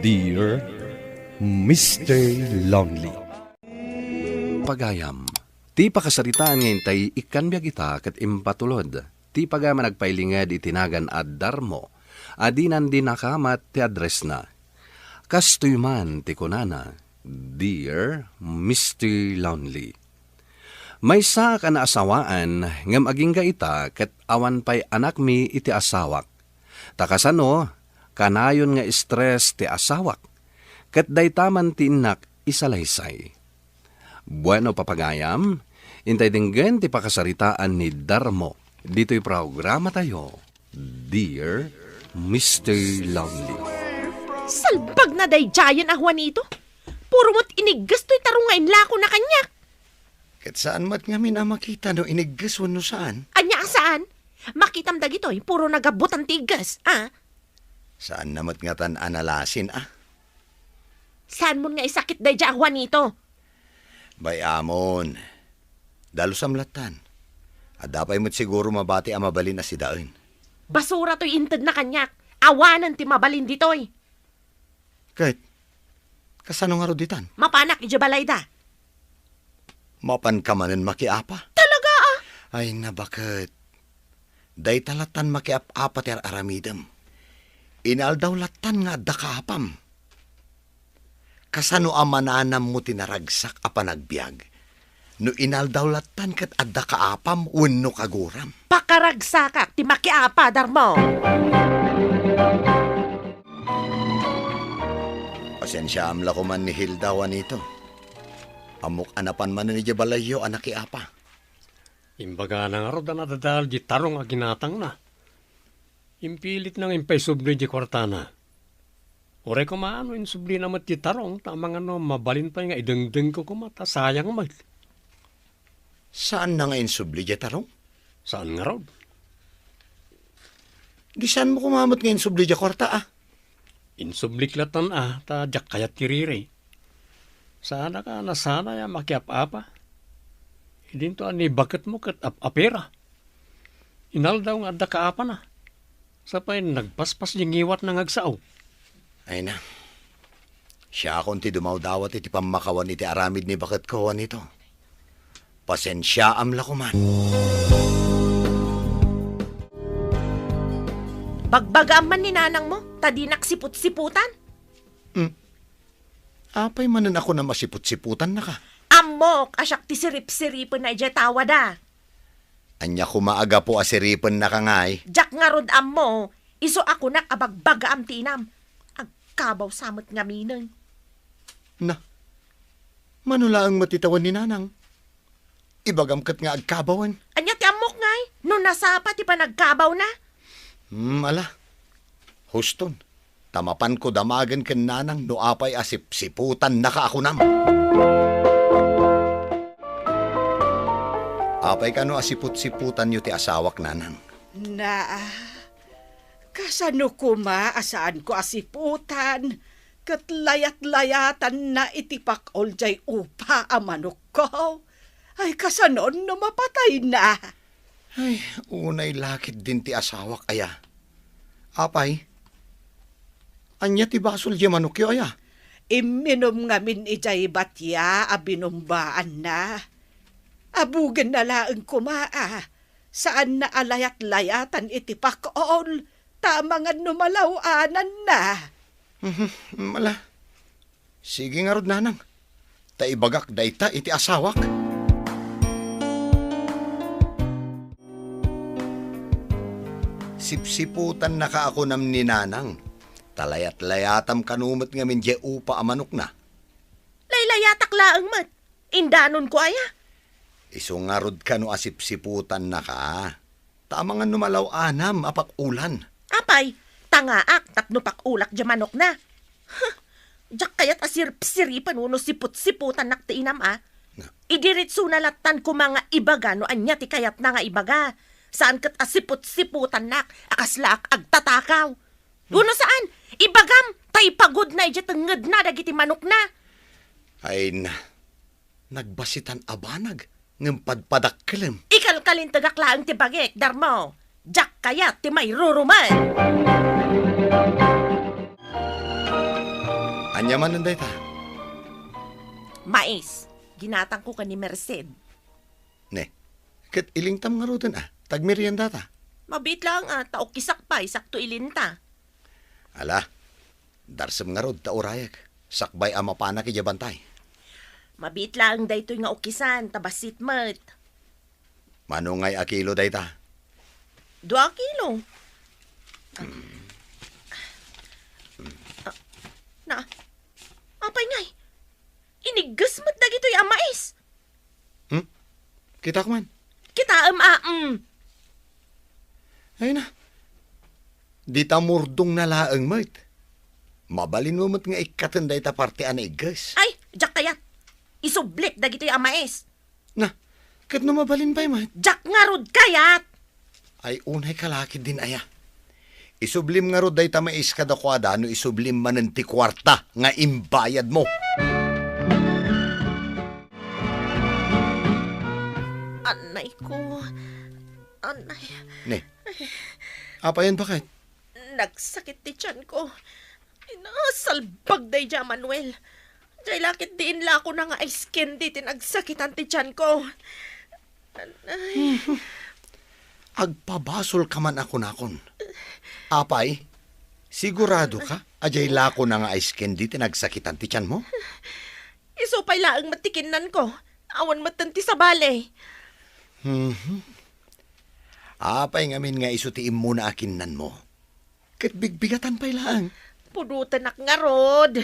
Dear Mr. Lonely. Pagayam, ti pakasaritaan ngayon tay ikan biag ita kat impatulod. Ti pagama nagpailingad itinagan ad darmo. Adinan din nakamat ti address na. Kastoy man ti kunana, Dear Mr. Lonely. May sa ka na asawaan, ngam aging ga ita kat awan pa'y anak mi iti asawak. Takasano, kanayon nga stress ti asawak. Kat daytaman ti inak isalaysay. Bueno papagayam, intay dinggen ti pakasaritaan ni Darmo. Dito'y programa tayo, Dear Mr. Lonely. Salbag na day giant ah Juanito. Puro mo't inigas to'y tarungain lako na kanya. Kat saan mat nga minamakita no inigas no saan? Anya saan? Makitam dagitoy, puro nagabutan tigas, ah? Saan namat nga tan analasin Saan mo nga isakit day dya Juanito? Bay amon. Dalo samlatan. Adapay mo't siguro mabati ang mabalin na si Daon. Basura to'y inted na kanyak. Awanan ti mabalin ditoy. Kahit, kasano nga roditan? Mapanak ijabalay da. Mapan ka manin makiapa? Talaga ah? Ay nabakit. Day talatan makiap-apa ti aramidem. Inaldaw latan nga dakapam. Kasano amananam mo tinaragsak a panagbiag. No inaldaw latan kat adda kaapam wenno kaguram. Pakaragsakak ti makiapa darmo. Pasensya amla ko man ni Hilda Juanito. Amok anapan man ni Jabalayo anak iapa. Imbaga na nga ro na nadadal di tarong a ginatang na. Impilit nang impay subli di kwartana. Ore ko maano in subli namat di tarong tamang ano mabalin pa nga idengdeng ko kumata sayang mag. Saan na nga insubli di tarong? Saan nga ro? Di saan mo kumamot ngayon subli di kwarta Insubliklatan ta jak kayat kiriri. Sana ka na sana ya makiap-apa. Idin to ani bakit mo kat apera. Inal daw nga adda kaapa na. Sapay nagpaspas yung iwat ng agsaw. Ay na. Siya akong ti dumaw-dawat iti pamakawan iti aramid ni bakit ko nito. Pasensya amla ko man. Bagbagaan man ni nanang mo, tadinak siput-siputan. Apay manan ako na masiput-siputan na ka. Amok, asyak ti sirip-siripon na ijatawa da. Anya kumaaga po asiripan na ka ngay. Jak nga rod mo, iso ako na kabagbagaam tinam. Agkabaw samot nga minang. Na, manula ang matitawan ni nanang. Ibagam kat nga agkabawan. Anya ti amok ngay, no nasapa ti pa nagkabaw na. Ala. Huston, tamapan ko damagan ken nanang no apay asip-siputan na ka ako nam. Apay ka no asiput-siputan yu ti asawak nanang. Na, kasano kuma asaan ko asiputan, kat layat-layatan na itipak oljay upa amanok ko. Ay kasanon na mapatay na. Ay, unay lakit din ti asawak aya. Apay, anya ti basol di manukyo aya. Iminom ngamin ijay batya abinumbaan na. Abugan na laang kumaa. Saan na alayat-layatan itipak ol, tamangan numalawanan na. Mala. Sige nga rod nanang. Taibagak dayta iti asawak. Sipsiputan na ka ako nam ni nanang. Talayat-layatam kanumot nga min je upa amanok na. Laylayatak laang mat, indanon ko aya. Iso nga rod ka no asipsiputan na ka. Tamangan numalaw anam apak ulan. Apay, tangaak tapno pakulak jamanok na. Huh, jak kayat asirip-siripan uno siput-siputan naktiinam Idiritso na latan ko mga ibaga no anya ti kayat na nga ibaga. Saan kat asiput-siputan nak, akaslaak agtatakaw. Uno saan? Ibagam, tay pagod na ijatenged na dagiti manok na. Ay na, nagbasitan abanag, ngempadpadak kelem. Ikalkalin tagaklaang ti bagek, darmo. Jak kayat ti may ruruman. Anya man nanday ta. Mais, ginatang ko ka ni Merced. Ne, kat ilingtam nga rodan tagmerienda ta. Mabit lang taok kisak pa, isakto ilinta. Ala, darsam nga rod ta urayak. Sakbay ama pana ki jabantay. Mabit lang daytoy nga ukisan, tabasit mat. Manungay a kilo day ta. 2 kilo. Apay ngay. Inigas mat na gito'y mais. Kita ko man. Kita Ay na. Di ta murdong na laang mat. Mabalin mo mat nga ikatanday ta parte ana igas. Ay, jak kayat. Isublik na gito'y mais. Na, kat no mabalin pa mat. Jak nga rod kayat. Ay unay kalakid din aya. Isublim nga rod day ta mais kada kwada no isublim man ti kwarta nga imbayad mo. Anay ko. Anay. Ne, apa yan bakit? Nagsakit ti tiyan ko. Salbag day dya, Manuel. Diyay lakit diin la ako na nga ice candy tinagsakitan ti tiyan ko. Anay. Agpabasol ka man ako nakon. Apay, sigurado ka? Ajay lako na nga ice candy tinagsakitan ti tiyan mo? Isupay laang matikinan ko. Awan matanti sa balay. Apay ngamin nga isutiim mo na akinnan mo. Kat bigbigatan pa'y laang. Pudutan ak nga rod.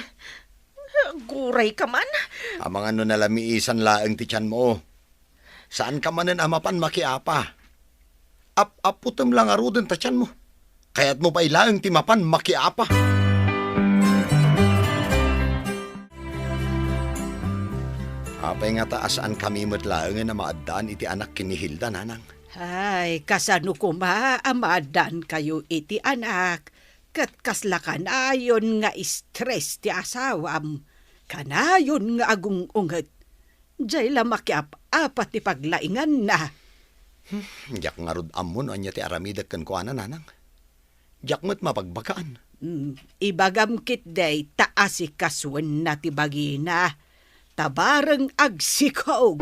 Guray ka man. Amang ano nalamiisan laang ti tiyan mo. Saan ka manan amapan makiapa? Aputam lang arudan ta tiyan mo. Kaya't mo pa'y laang ti mapan makiapa. Apay nga taasaan kami matlaang na maadaan iti anak kini Hilda, nanang. Ay, kasano kuma amadan kayo iti anak. Kat kasla kanayon nga stress ti asawam. Kanayon nga agung unget. Diyay lamakiap apat ti paglaingan na. Diyak nga rod amon anya ti aramidak kan kuana, nanang. Diyak mo't mapagbagaan. Ibagam kit day taasi kaswan na ti bagina. Tabarang agsikaog.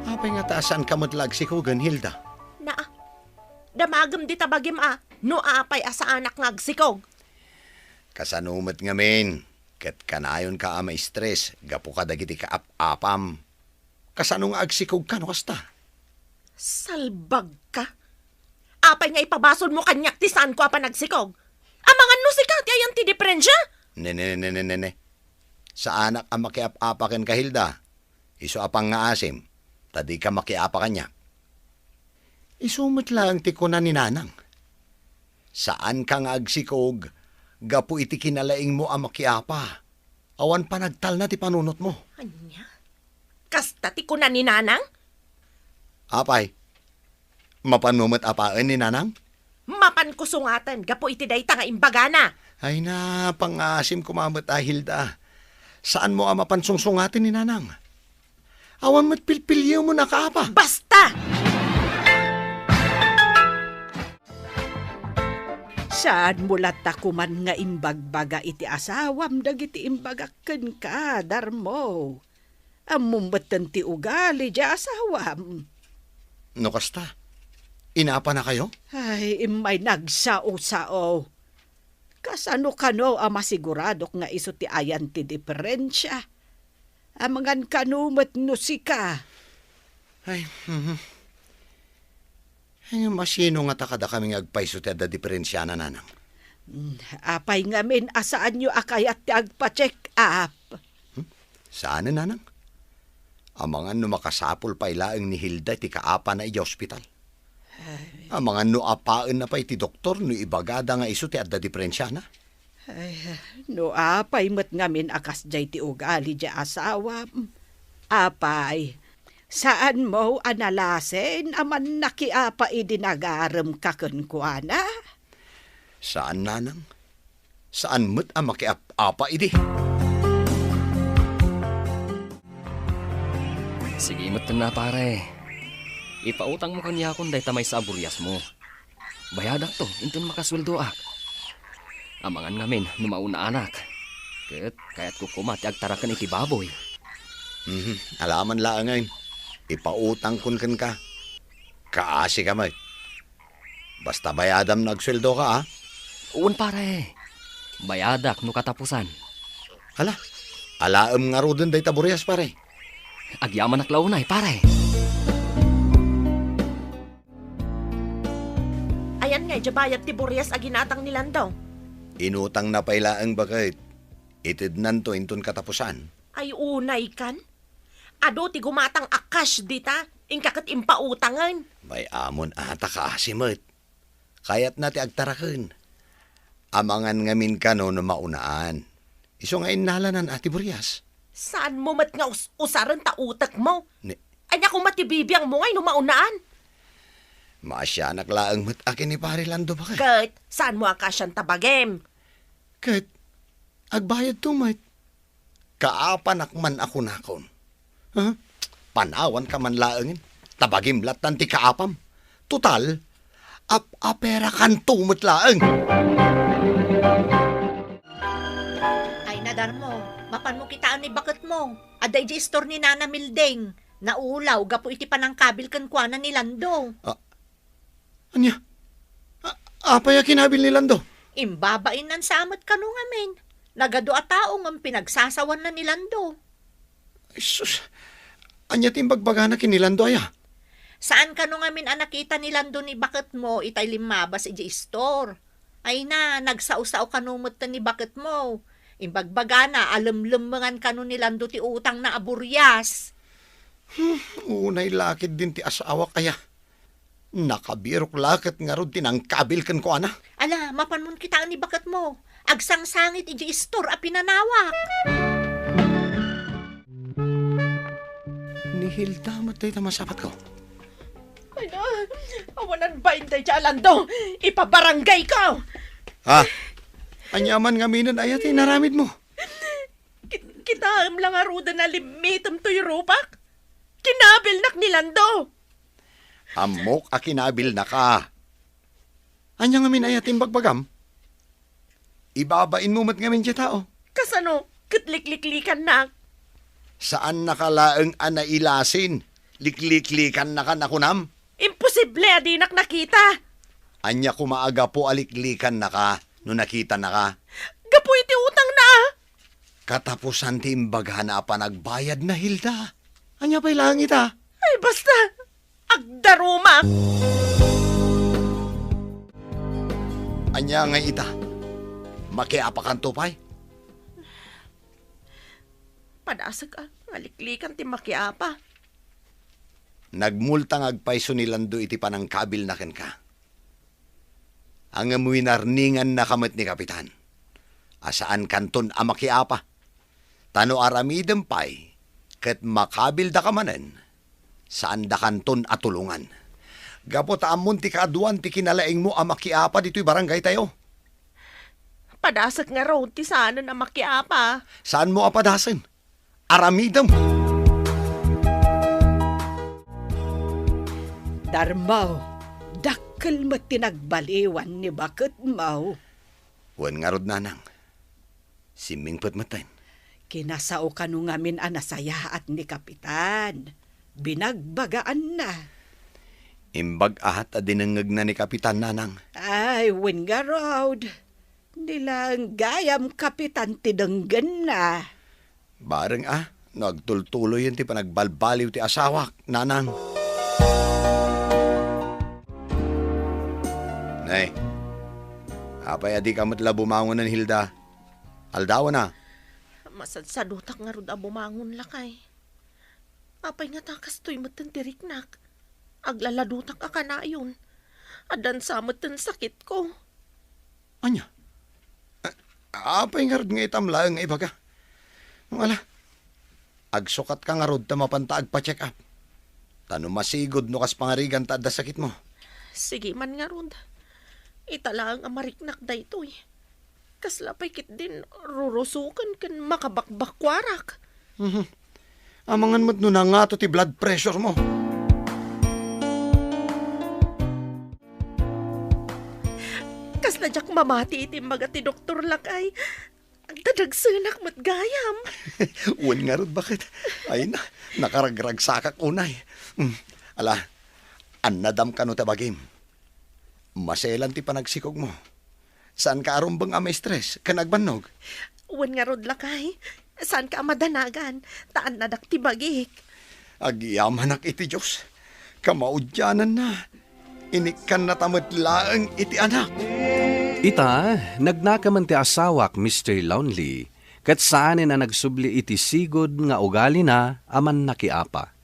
Apay nga taasan ka matlag si Kugan, Hilda. Damagam di tabagim no apay asa anak nga agsikog. Kasanumat nga men, kat kanayon ka ama stress, gapo ka dagiti ka apam. Kasano nga agsikog ka no kasta? Salbag ka. Apay nga ipabasol mo kanyak ti saan ko apa nagsikog. Amangan no si Kati ayan ti diferensya. Ne. Sa anak ang makiap-apakin ka, Hilda. Iso apang nga asim, tadi ka makiapa kanya. Isumot lang ti ko na ni nanang. Saan ka nga agsikog, gapu iti kinalaing mo ang makiapa. Awan pa nagtal na ti panunot mo. Anya? Kasta ti ko na ni nanang? Apay, mapanumot apaan ni nanang? Mapan ko sungatan, gapo iti dayta nga imbagana. Ay na, pangasim kumamot Hilda. Saan mo ang mapansungsungatin ni nanang? Awan mo't pilpilyo mo na kaapa. Basta! Saan mulat takuman nga imbagbaga iti asawam dagiti imbagakken ka, Darmo. Amumbatan ti ugali di asawam. No kasta, inapa na kayo? Ay, imay nagsao-sao. Kasano kano ang masiguradok nga iso ti ayan ti diferensya? Amangan kanumat no sika. Ay, Ay, masino nga takada kaming agpaiso ti adda diferensya na nanang. Apay ngamin asaan nyo akayat ti agpa-check up. Saan na nanang? Amangan no makasapol pa ilaang ni Hilda ti kaapa na iya ospital. Amangan no apaan na pa iti doktor no ibagada nga iso ti adda diferensya na. Ay, no apay met ngamin akas jay ti ugali di asawa. Apay, saan mo analasen aman nakiapa idinagaram kakenkwana? Saan nanang? Saan mo't ang makiapa idi? Sige mo't na pare. Ipautang mo kanya akong day tamay sa aburyas mo. Bayadak to, intun makasweldo ak. Amangan ngamin, numauna anak. Kaya't kukumat agtarakan iti baboy. Alaman lang ngayon. Ipautang kun ka. Kaasi ka, may. Basta bayadam nagsweldo ka, ha? Uwan pare. Bayadak no katapusan. Alaam nga ro din day taburias, pare. Agyaman naklaunay pare. Ayan nga, jabayat ti Boreas aginatang nilan daw. Inutang na pailaang bakit. Itidnan to inton katapusan. Ay unay kan? Ado ti gumatang akas dita, ingkakat impautangan. May amon ata kaasimot. Kaya't na ti agtaraken. Amangan ngamin ka no maunaan. Iso nga inalanan ati Burias. Saan mo mat nga usaran ta utak mo? Ni, Anya kung matibibiyang mo ngay numaunaan. maasya naklaang mat akin ni pare Lando bakit. Kat, saan mo akasyan tabagem? Kat, agbayad tumait. Kaapanak man ako nakon. Huh? Panawan ka man laangin. Tabagim latan ti kaapam. Total, apera kan tumot laang. Ay, nadar mo. Mapan mo kitaan ni bakit mo. Aday di store ni Nana Mildeng. Naulaw, gapo iti panangkabil kan kuana ni Lando. Anya? Apay kinabil ni Lando? Imbabain nan samat kanu ngamin. Nagado a taong ang pinagsasawan na ni Lando. Sus, anya timbagbaga na kinilando aya? Saan kanu ngamin ang nakita ni Lando ni bakit mo itay limabas iti store? Ay na, nagsausaw kanumot ni bakit mo. Imbagbaga na, alam-lamangan kanu ni Lando ti utang na aburyas. Unay lakid din ti asawa kaya. Nakabirok lakit nga ron tinangkabil kan ko ana. Ala, mapanmun kitaan ni bakit mo. Agsangsangit iti store a pinanawak. Ni Hilda matay tamasapat ko. Ay na, awanan ba intay Lando? Ipabarangay ko! Ha? Anyaman nga minan ayat naramid mo. Kitaam lang aruda na limitam to'y rupak. Kinabil nak ni Lando. Amok a kinabil na ka. Anya nga min ayatin bagbagam? Ibabain mo mat nga min siya tao. Kasano, kitlikliklikan na. Saan nakalaang anailasin? Likliklikan na ka nakunam? Imposible adinak nakita. Anya kumaaga po aliklikan na ka no nakita na ka. Gapo iti utang na. Katapusan ti imbaga na pa nagbayad na Hilda. Anya pa'y langit ha? Ay basta, agdaruma. Anya nga ita? Makiapakan tupay? Padasag ka, ngaliklikan ti makiapa. Nagmultang agpaiso ni Lando iti panangkabil na ken ka. Ang amuinarningan na kamot ni Kapitan. Asaan kanton a makiapa? Tano aramidem pay, ket makabil da kamanen, saan da kanton atulungan. Gapot amon ti kaaduan ti kinalaing mo a makiapa dito'y barangay tayo. Padasag nga raw ti sana na makiapa. Saan mo apadasin? Aramidem. Darmaw, dakkel mo tinagbaliwan ni bakit mau. Wan nga rod nanang. Siming patmatayin. Kinasao ka nung ngamin anasaya at ni Kapitan. Binagbagaan na. Imbag ahat a dinangag na ni Kapitan nanang. Ay, win nga road. Nilang gayam Kapitan tidanggan na. Bareng nagtultuloy yun ti panagbalbaliw ti asawak, nanang. Nay, apay adi kamot la bumangon ng Hilda. Aldawa na. Masadsadutak nga rod a bumangon lakay. Apay nga takas to'y matantiriknak. Aglaladutak a kanayon. Adan samot ang sakit ko. Anya? Apay nga rod nga itamla nga ibaga. Wala. Agsukat ka nga rod ta mapanta agpa-check up. Tano masigod no kas pangarigan ta da sakit mo. Sige man nga rod. Itala ang amariknak da ito eh. Kaslapay kit din rurusukan kan makabakbakwarak. Amangan mo't nun nga to ti blood pressure mo. Kas na jak mamati iti mga ti doktor lakay. Ang dadagsanak matgayam. Uwan nga rod, bakit? Ay na, nakaragrag sakak unay. Ala, annadam ka no tabagim. Maselan ti panagsikog mo. Saan ka arumbang amay stress? Kanagbanog? Uwan nga rod lakay. Saan ka amadanagan? Taan na dak ti bagik. Agyamanak iti Diyos. Kamaudyanan na. Inikan na tamatlaang iti anak. Ita, nagnakaman ti asawak Mr. Lonely, kat saanin na nagsubli iti sigod nga ugali na aman nakiapa.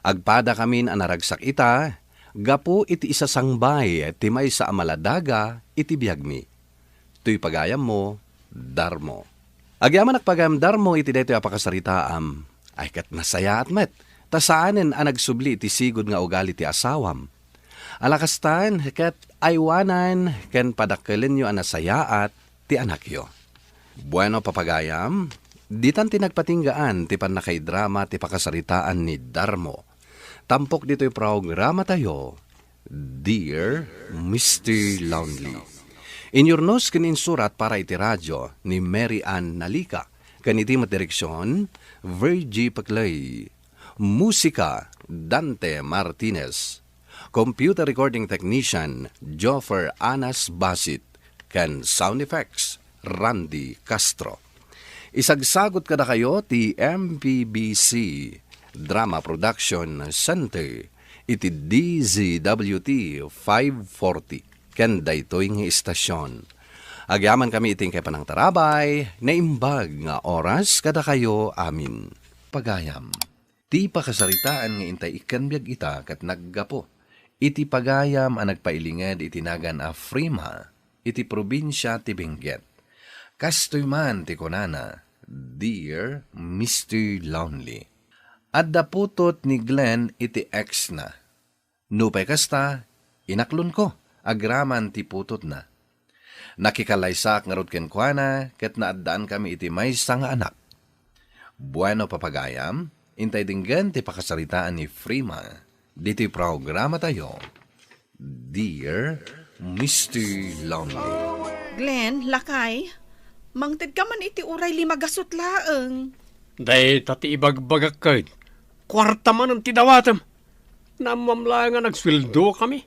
Agpada kamin anaragsak ita, gapu iti isasangbay ti may sa amaladaga iti biyagmi. Tuy pagayam mo, darmo. Agyaman nakpagayam darmo iti daytoy apakasaritaam, ay kat nasaya at met, ta saanin ang nagsubli iti sigod nga ugali ti asawam. Alakastan, kat aywanan, ken padakkelin nyo anasayaat ti anak yo. Bueno papagayam, ditan tinagpatinggaan ti panakay drama ti pakasaritaan ni Darmo. Tampok dito'y programa tayo, Dear Mr. Lonely. Inyornos ken insurat para iti radyo ni Mary Ann Nalika, ken iti materiksyon, Virgie Paclay. Musika, Dante Martinez. Computer recording technician, Joffer Anas Basit, ken sound effects, Randy Castro. Isagsagot kada kayo ti MPBC Drama Production Center, iti DZWT 540, ken daytoy nga istasyon. Agyaman kami iting kay panang tarabay, na imbag nga oras kada kayo amin. Pagayam, ti pakasaritaan nga intay ikanbyag ita kat naggapo. Iti pagayam ang nagpailingad itinagan a Frima, iti probinsya ti Benguet. Kastoy man ti konana, Dear Mr. Lonely. Adda putot ni Glenn iti ex na. Nupay kasta, inaklon ko, agraman ti putot na. Nakikalaysak nga rod kenkwana, ket naaddaan kami iti maysa nga anak. Bueno papagayam, intay dinggan ti pakasaritaan ni Frima. Dito'y programa tayo, Dear Mr. Lonely. Glenn, lakay, mangted ka man iti uray limagasot laeng. Day tati ibagbagak kayo. Kwarta man ang tidawatam. Namamla nga nagsweldo kami.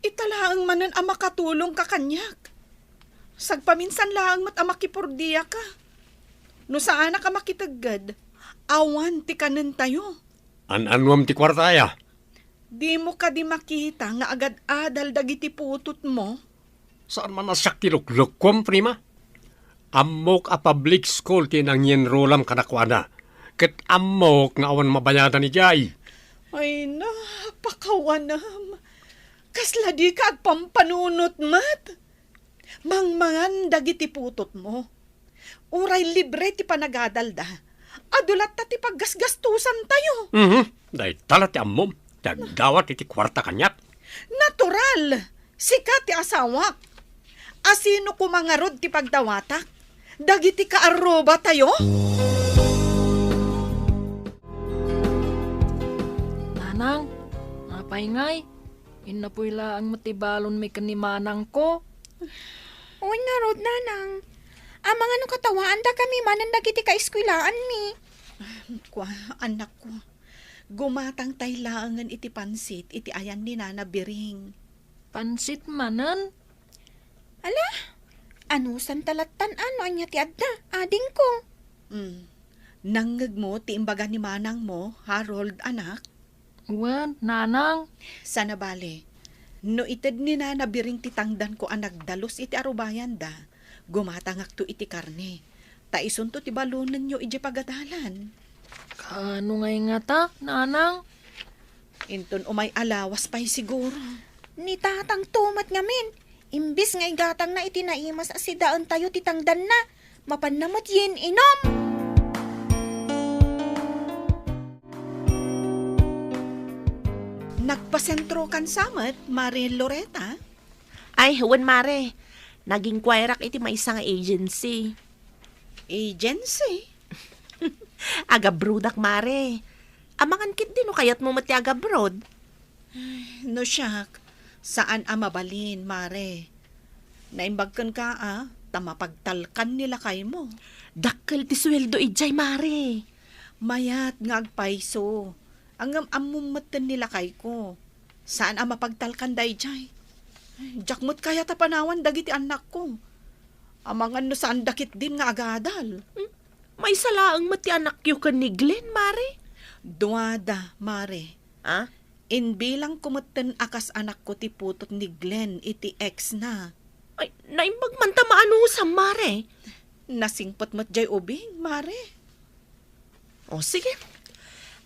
Italaang manan ang makatulong ka kanyak. Sagpaminsan laang mat ang makipurdiya ka. No saan ka makitagad, awan ti kanan tayo. An-anwam ti kwartaya. Di mo ka di makita nga agad-adal dagiti putot mo. Saan man nasyak ti luklukom, prima? Amok a public school kinang yenrolam kanakwana. Ket amok nga awan mabayadan ni Jay. Ay na, pakawanam. Kasla di ka agpampanunot mat. Mangmangan dagiti putot mo. Uray libre ti panagadalda. Adulat ta ti paggasgastusan tayo. Dahil tala ti ammom. Dagdawat iti kwarta kanyak. Natural. Sika ti asawak. Asino kumangarod ti pagdawatak? Dagiti kaaroba tayo? Nanang, napaingay. Inapuila ang matibalon may kanimanang ko. Uy nga rod, nanang. Amang ano katawaan da kami manan dagiti ka-eskwilaan mi. Kwa, anak ko. Gumatang taylaangan iti pansit, iti ayan ni Nana Biring. Pansit manan? Ala, ano san talatan ano anya ti adda, ading ko. Nangag mo, ti imbaga ni manang mo, Harold, anak. Wen, nanang. Sana bale, no ited ni Nana Biring ti tangdan ko ang nagdalos iti arubayan da, gumatangak to iti karne. Taison to ti balunan nyo iti pagadalan. Kano ngay nga ta, nanang? Inton umay alawas pa'y siguro. Ni tatang tumat ngamin. Imbis nga igatang na itinaimas asidaan tayo titangdan na. Mapanamot yin inom. Nagpasentro kan samet, Marie Loretta. Ay, huwan mare. Naging kwairak iti may isang agency. Agency? Agabrodak mare. Amangan kit din o kayat mo mati agabrod. No siyak. Saan mabalin, mare? Naimbagkan ka, tamapagtalkan nila kay mo. Dakkel ti sweldo ijay, mare. Mayat nga agpaiso. Ang amumatan nila kay ko. Saan mapagtalkan day jay? Jakmot kaya tapanawan dagiti anak ko. Amangan no saan dakit din nga agadal. May salaang mati anak yu kan ni Glenn, mare. Duada, mare. Inbilang kumatan akas anak ko ti putot ni Glenn iti ex na. Ay, naimbag man tamaan sa mare. Nasingpot mo't jay ubing, mare. O sige.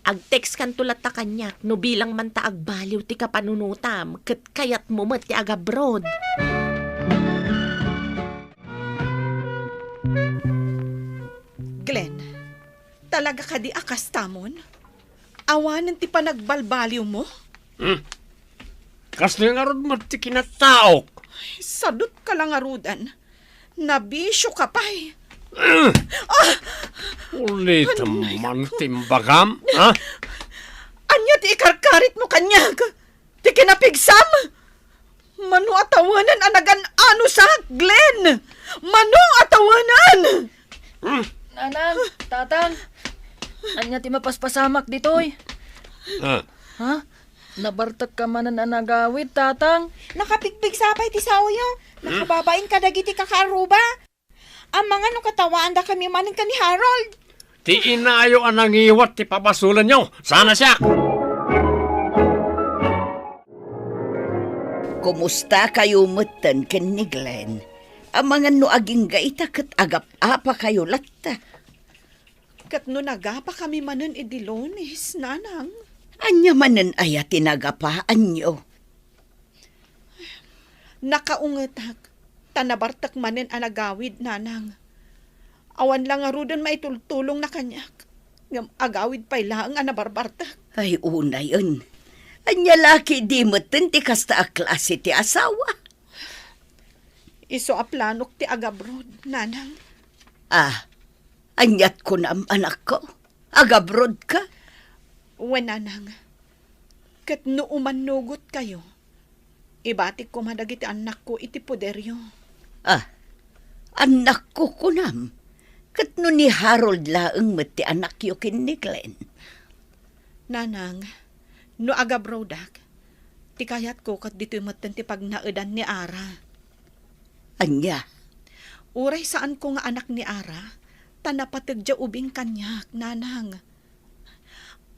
Ag-text kan tulat ta kanyak no bilang man ta agbaliw ti kapanunutam ket kayat mo met ti agabroad. Glenn, talaga ka di akas tamon? Awanan ti panagbalbaliw mo? Kas nga rod mati kinataok. Sadot ka lang arudan. Nabisyo ka pa'y. Ulit man timbagam, ha? Anya ti ikarkarit mo kanyag. Ti kinapigsam. Mano atawanan anagan ano sa Glenn. Mano atawanan. Nanang, tatang. Anya ti mapaspasamak ditoy. Ha? Nabartak ka man na nagawid, tatang. Nakapigpig sapay ti saoyo. Nakababain ka dagiti kakaruba. Ang mga no katawaan da kami maning ka ni Harold. Ti inayo anang iwat ti papasulan nyo. Sana siya. Kumusta kayo mutan ken ni Glenn? Ang mga no aging gaita kat agap apa kayo latta. Kat no nagapa kami manan idilonis, nanang. Anya manan aya tinagapaan nyo. Nakaungetak. Tanabartak manen anagawid, nanang. Awan lang arudan maitultulong na kanyak. Ngam agawid pa'y lang anabarbartak. Ay una yun. Anya laki di mutan ti kasta a klase ti asawa. Iso a planok ti agabrod, nanang. Anyat ko na anak ko. Agabrod ka. Wen, nanang. Kat no umanugot kayo. Ibatik ko madagiti anak ko iti poderyo. Anak ko kunam. Kat no ni Harold laeng met ti anak yu kin ni Glenn. Nanang, no agabrodak, ti kayat ko kat dito'y matan ti pagnaudan ni Ara. Anya? Uray saan ko nga anak ni Ara, tanapatag dya ubing kanyak, nanang.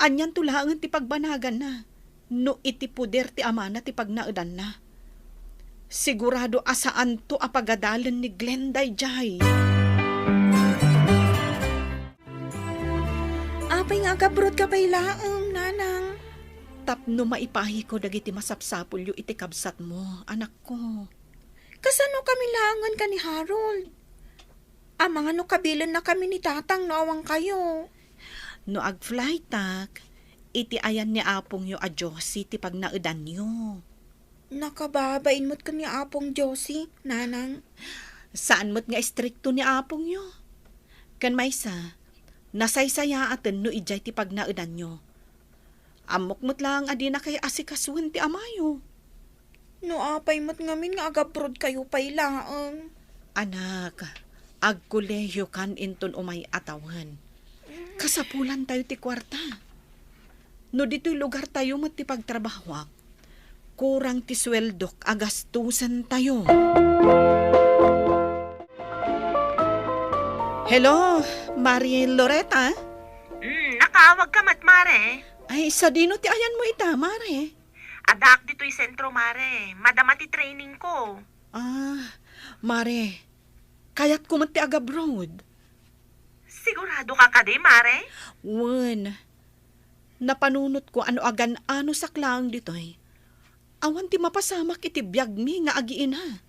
Anyan tulangan ti pagbanagan na, no iti puder ti amana ti pagnaudan na. Sigurado asaan to apagadalan ni Glenday Jai. Apay nga agabrod ka pa'y laang, nanang. Tapno maipahi ko dagiti masapsapul yu iti kabsat mo, anak ko. Kasano kami langan ka ni Harold? Mga no kabilan na kami ni tatang nawang kayo. No ag-fly tak, iti ayan ni apong yu a Josie ti pagnaudan yu. Nakababain mo't ka ni apong Josie, nanang. Saan mo't nga istrikto ni apong yu? Kan maysa, nasaysaya atin no ijay ti pagnaudan yu. Amok mo't lang adi na kay asikasuan ti amayo. No apay mo't ngamin nga agabrod kayo pa'y laang. Anak, agkuleyo kan inton umay atawan. Kasapulan tayo ti kwarta. No dito'y lugar tayo mo't ti pagtrabahwak, kurang ti sweldok agastusan tayo. Hello, Marie Loretta? Nakawag ka mat, mare. Ay, sa dino ti ayan mo ita, Mare? Adak dito'y sentro, mare. Madama ti training ko. Mare, kayat ko man ti agabroad. Sigurado ka ka di, mare? Wen, napanunot ko ano sa klaang dito'y. Awan ti mapasamak iti biyag mi nga agiin ha.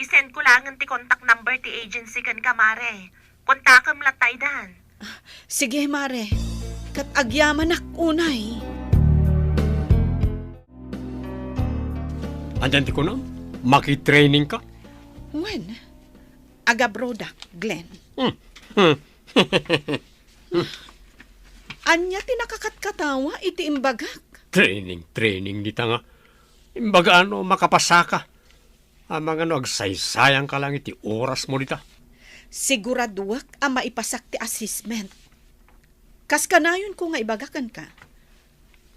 I-send ko lang ang ti contact number ti agency kan ka, mare. Kontakam latay dan. Sige, Mare. Kat agyaman ak unay. Andyan ti ko na, makitraining ka. Wen, agabroda, Glenn. Anya ti nakakatkatawa iti imbagak. Training di ta nga. Imbaga makapasaka. Amang agsaysayang ka lang iti oras mo dita. Siguraduak ang maipasak ti assessment. Kas kanayon ko nga ibagakan ka.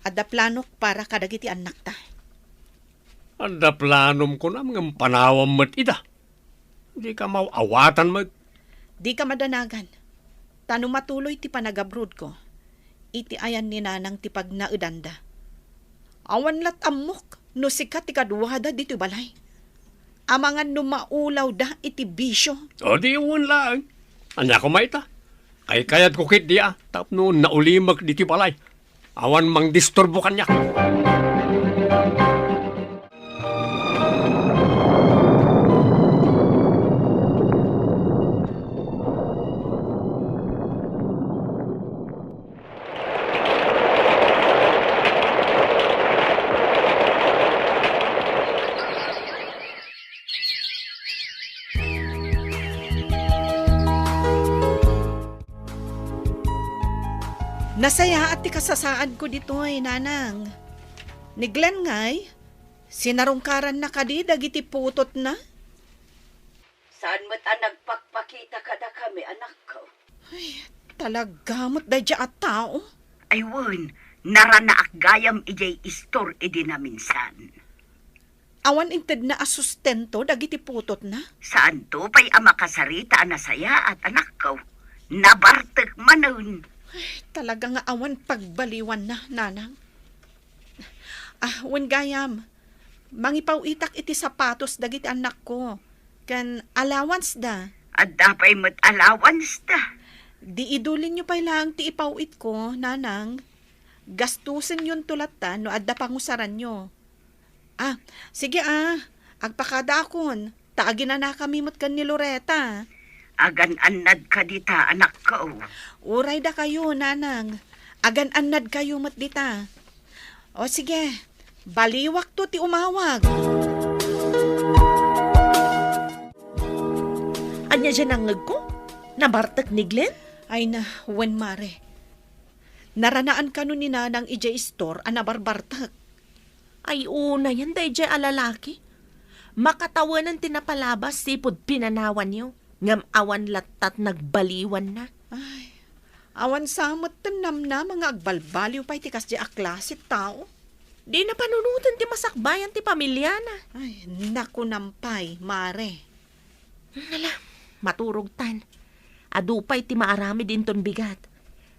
Adda planok para kadagiti anak ta. Anda planom ko na mga panawam mat ida. Di ka mawawatan mat. Di ka madanagan. Tano matuloy ti panagabrood ko. Iti ayan ni nanang ti pagnaudanda. Awan lat amok no sikat ti kaduwada dito balay. Amangan no maulaw da iti bisyo. O di yun lang. Anya ko maita. Kay kayat ko kit dia. Tapno naulimag diti balay. Awan mang disturbo kanya. Nasaya at ti kasasaan ko dito nanang. Ni Glenn ngay, sinarungkaran na kadi dagiti putot na. Saan mo't nagpakpakita ka na kami, anak ko? Ay, talagamot da dya at tao. Aywan, naranaak gayam ijay istor edi na minsan. Awan inted na asustento dagiti putot na. Saan to pa'y amakasarita na saya at anak ko? Nabartek manon. Ay, talaga nga awan pagbaliwan na, nanang. Wan gayam, mangipaw itak iti sapatos dagiti anak ko. Kan allowance da. At dapay mo't allowance da. Di idulin nyo pa lang ti ipawit ko, nanang. Gastusin yun tulatan no adda pangusaran nyo. Sige agpakada akon. Taagin na kami mo't kan ni Loretta. Agan-anad ka dita, anak ko. Uray da kayo, nanang. Agan-anad kayo mat dita. O sige, baliwak to ti umawag. Anya dyan ang ngag ko? Nabartak ni Glenn? Ay na, wen mare. Naranaan ka nun ni nanang ija store nabarbartak. Ay una yan, day dyan alalaki. Makatawanan tinapalabas sipod pinanawan niyo. Ngam awan latat nagbaliwan na. Ay, awan samot tanam na mga agbalbaliw pa iti kasdi a klase tao. Di na panunutan ti masakbayan ti pamilya na. Ay, naku nampay, mare. Nala, maturog tan. Adupay ti maarami din ton bigat.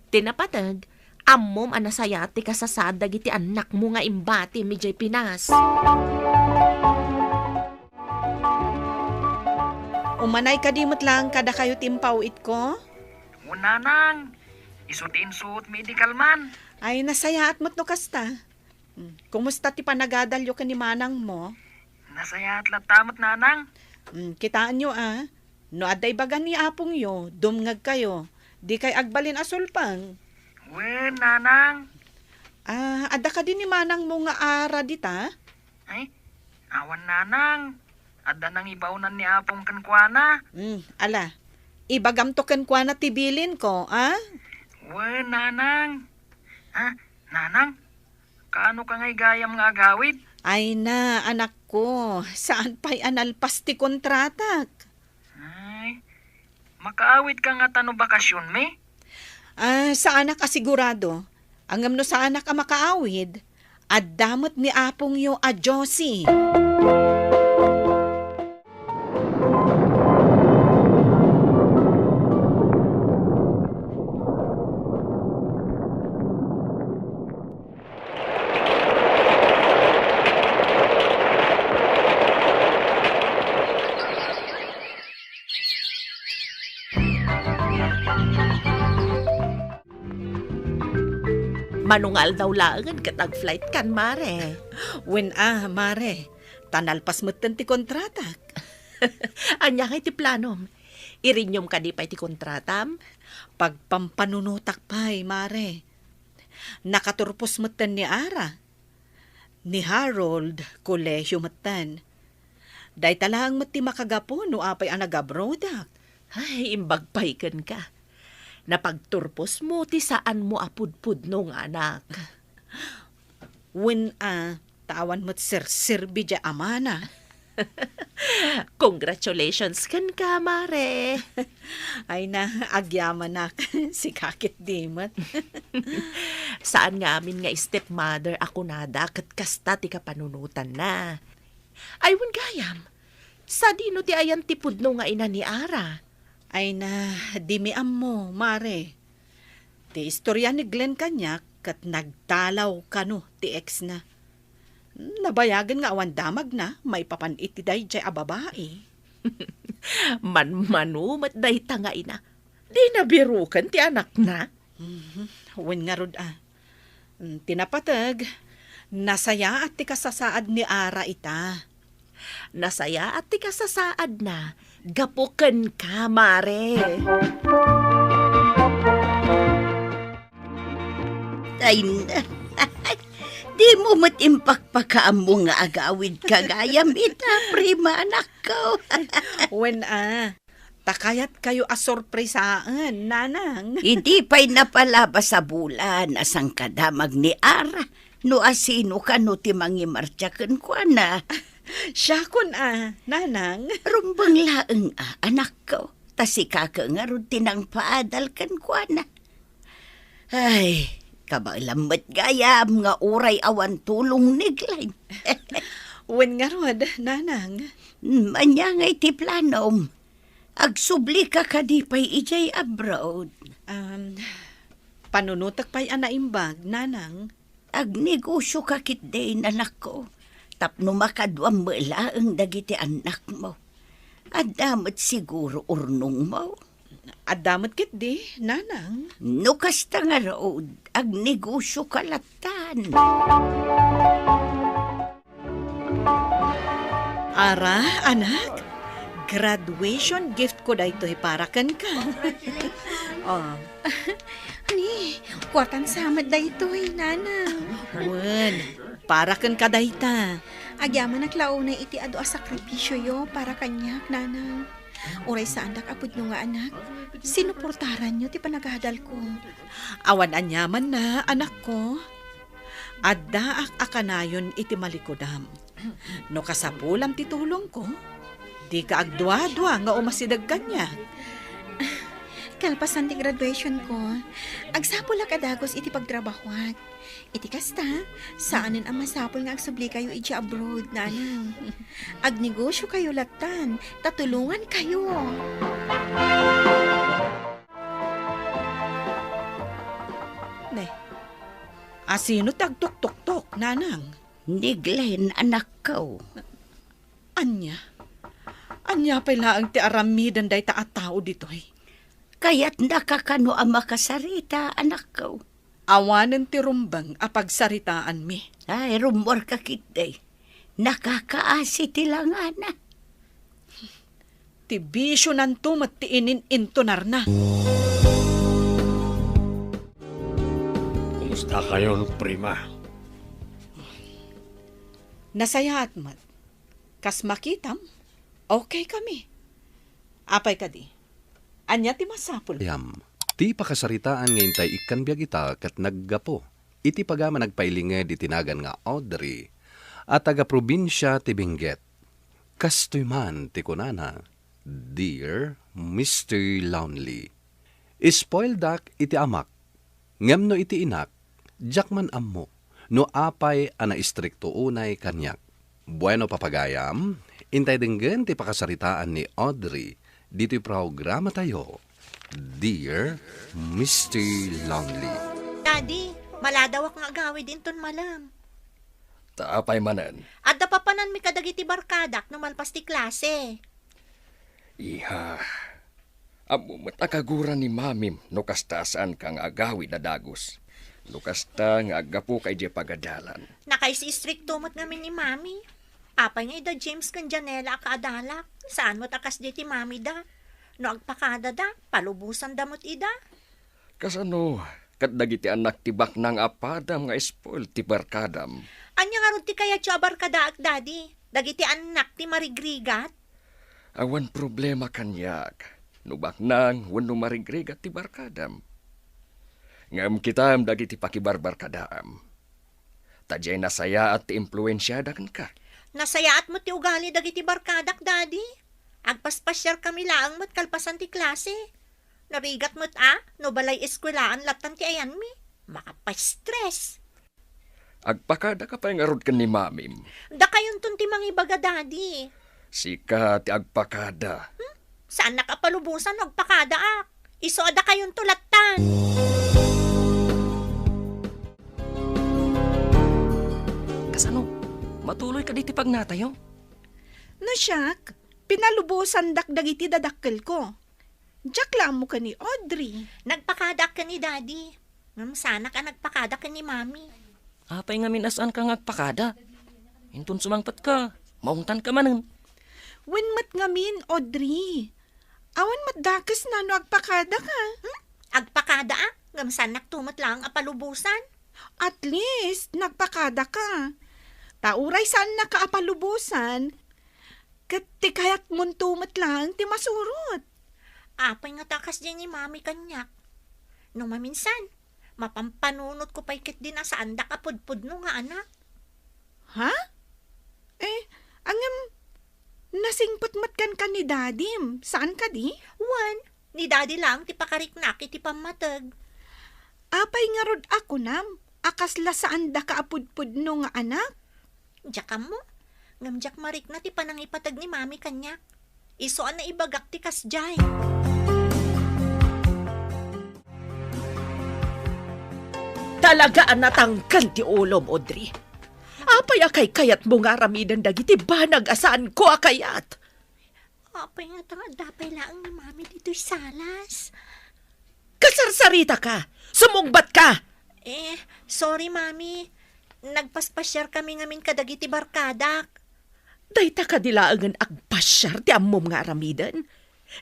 Tinapatag, ammom anasaya ti kasasadag iti anak mo nga imbati mijay Pinas. Umanay ka dimot lang kada kayo timpawit ko? Unanang, isutin suot medical man. Ay, nasaya at mo't no kasta. Kumusta ti panagadalyo ka ni manang mo? Nasaya at latamot nanang. Kitaan nyo no aday bagan ni apong yo, dumngag kayo. Di kay agbalin asulpang. Wen, nanang. Ada ka din ni manang mo nga ara dita? Ay, awan nanang. Adda nang ibawnan ni apong kankwana. Ala, ibagam to kankwana tibilin ko, Wen, nanang. Nanang, kaano ka ngay gayam nga agawid? Ay na, anak ko, saan pa'y analpas ti kontratak? Ay, makaawid ka nga tano bakasyon, me? Sa anak asigurado. Ang amno sa anak a makaawid, addamot ni apong yo a Josie. Manungal daw laangan katag flight kan, mare. Wen mare. Tanalpas mo ti kontratak. Anya kay ti planom. Irinyom ka di pa ti kontratam? Pagpampanunutak pa'y, mare. Nakaturpos mo ni Ara. Ni Harold, kolehyo mo Day talang mo ti makagapo no apay anagabrodak. Ay, imbagpaykan ka. Napagturpos mo ti saan mo apudpud nung anak. When Tawan mo't sir-sirbi dya amana. Congratulations kan ka, Mare. Ay na, agyaman na si kakit dimot. Saan nga amin nga stepmother ako nada kat kasta ti kapanunutan na. Aywan gayam, sa dino ti ayan ti pudno nga ina ni Ara. Ay na, di mi mo, Mare. Ti istorya ni Glenn kanyak kat nagtalaw kano ti ex na. Nabayagan nga awan damag na, may papanit ti day jay a babae. Manumat day tanga ina. Di nabirukan ti anak na. Wen nga rod tinapatag, nasaya at ti kasasaad ni Ara ita. Nasaya at ti kasasaad na, gapuken ka, Mare. Ay na. Di mo matimpakpakaam mo nga agawid kagayam ita, prima anak ko. Wen takayat kayo asorpresaan, nanang. Hindi pa'y napalabas sa bulan asang kadamag ni Ara. No asino ka no ti mangimartyakan ko na. Siya kun nanang. Rumbang laeng anak ko. Tasi kaka nga ron tinang paadal kan ko na. Ay, kabalamat gayam nga uray awan tulong ni Glenn. Wen nga rod, nanang. Manya nga iti planom. Agsubli ka kadipay ijay abroad. Panunutak pa'y anaimbag, nanang. Agnegosyo ka kitday anak ko. Tapno makadwang mula ang dagiti anak mo. Adamot siguro urnong mo. Adamot kitdi, nanang. No kasta nga road, agnegosyo kalatan. Ara, anak. Graduation gift ko da ito'y para kan ka. Ni, kwartan samad da ito nanang. Wen, para kan ka da ita. Agyaman naglao na iti ado a sakripisyo yo para kanyak, nanang. Uray sa andak apod nyo nga anak, sinuportaran nyo ti panagahadal ko. Awan anyaman na, anak ko. Adda akanayon iti malikodam. No kasapulam ti tulong ko, di ka agdwa-dwa nga umasidag kanya. Kalpasan ti graduation ko, agsapol ka dagos iti pagtrabahuat. Iti kasta, saanin ang masapol nga agsubli kayo iti abroad, nanang. Agnegosyo kayo latan, tatulungan kayo. Ne, asino tagtok-tok-tok, nanang? Ni Glenn, anak ko. Anya pa'y laang ti aramidan day taatao dito'y. Kaya't nakakano ang makasarita, anak ko. Awanan ti rumbang apagsaritaan mi. Ay, rumor ka kitay. Nakakaasi ti langana. Ti bisyo nanto matiinin intonar na. Kumusta kayo, prima? Nasaya at mat. Kas makitam, okay kami. Apay ka di. Anya ti masapul. Ti pakasaritaan ngayon tay ikan biyag ita kat naggapo. Iti pagama nagpailinged itinagan nga Audrey at taga-probinsya ti Benguet. Kastoy man ti kunana, Dear Mr. Lonely. Spoiled dak iti amak, ngem no iti inak, jakman ammo, no apay ana istrikto unay kanyak. Bueno papagayam, intay denggen ti pakasaritaan ni Audrey, dito'y programa tayo. Dear Mr. Lonely. Daddy, maladaw ak nga agawid inton malam. Taapay manan. At dapapanan mi kadagiti barkadak no malpas ti klase. Iha. Amo matakaguran ni mamim no kastasaan kang agawid na dagos. No kasta nga agapo kay di pagadalan. Nakaisi stricto mo't ngamin ni mami. Apay nga ida James kan Janela akaadalak. Saan mo takas di ti mami da? No agpakada da, palubusan damot ida. Kasano, kat dagiti anak tibak nang apadam nga spoil ti barkadam. Anya nga ron ti kaya tiyo barkadaak, daddy? Dagiti anak ti marigrigat? Awan problema kanyak. Nubak nang wano marigrigat ti barkadam. Ngam kitam dagiti pakibarbarkadaam. Tadyay nasaya at impluensyada kan ka. Nasayaat mo ti ugali dagiti barkadak, daddy. Agpaspasyar kami laang mo't kalpasan ti klase. Narigat mo't no balay eskwelaan latan ti ayan mi. Makapastress. Agpakada ka pa nga rod kan ni mamim. Da kayon ti mangibaga, daddy. Sika ti agpakada. Saan nakapalubusan agpakada ak? Iso ada kayon tulatan. Kasano? Matuloy ka diti pagnatayo? Nasyak, pinalubusan dagiti dadakkel ko. Diyak lang mo ka ni Audrey. Nagpakada ka ni daddy. Ngam sana ka nagpakada ka ni mami. Apay nga minasaan ka ngagpakada. Intun sumangpat ka. Maungtan ka manen. Winmat ngamin, Audrey. Awan matdakas na no agpakada ka. Agpakada ak? Ngam sana tumot lang apalubusan. At least, nagpakada ka. Tauray saan nakaapalubusan. Kati kaya't muntumat lang, ti masurot. Apay nga takas dyan ni mami kanyak. No maminsan, mapampanunot ko pa'y kit din sa andak apudpud no nga anak. Ha? Angam, nasingputmat kan ni dadim. Saan ka di? Wan, ni daddy lang ti pakariknak iti pamatag. Apay nga rod ako nam. Akasla saan da ka apudpud no nga anak? Diyakam mo, ngamjak marik na ti panangipatag ni mami kanyak. Isoan na ibagak ti kasjay. Talagaan natangkan ti ulom, Audrey. Apay akay kayat mo nga ramidan dagiti banag asaan ko akayat. Apay nga tanga dapay laang ni mami dito'y salas. Kasarsarita ka! Sumungbat ka! Sorry mami. Nagpaspasyar kami ngamin kadagiti barkadak. Dayta ka dilaangan agpasyar ti ammom nga ramidan.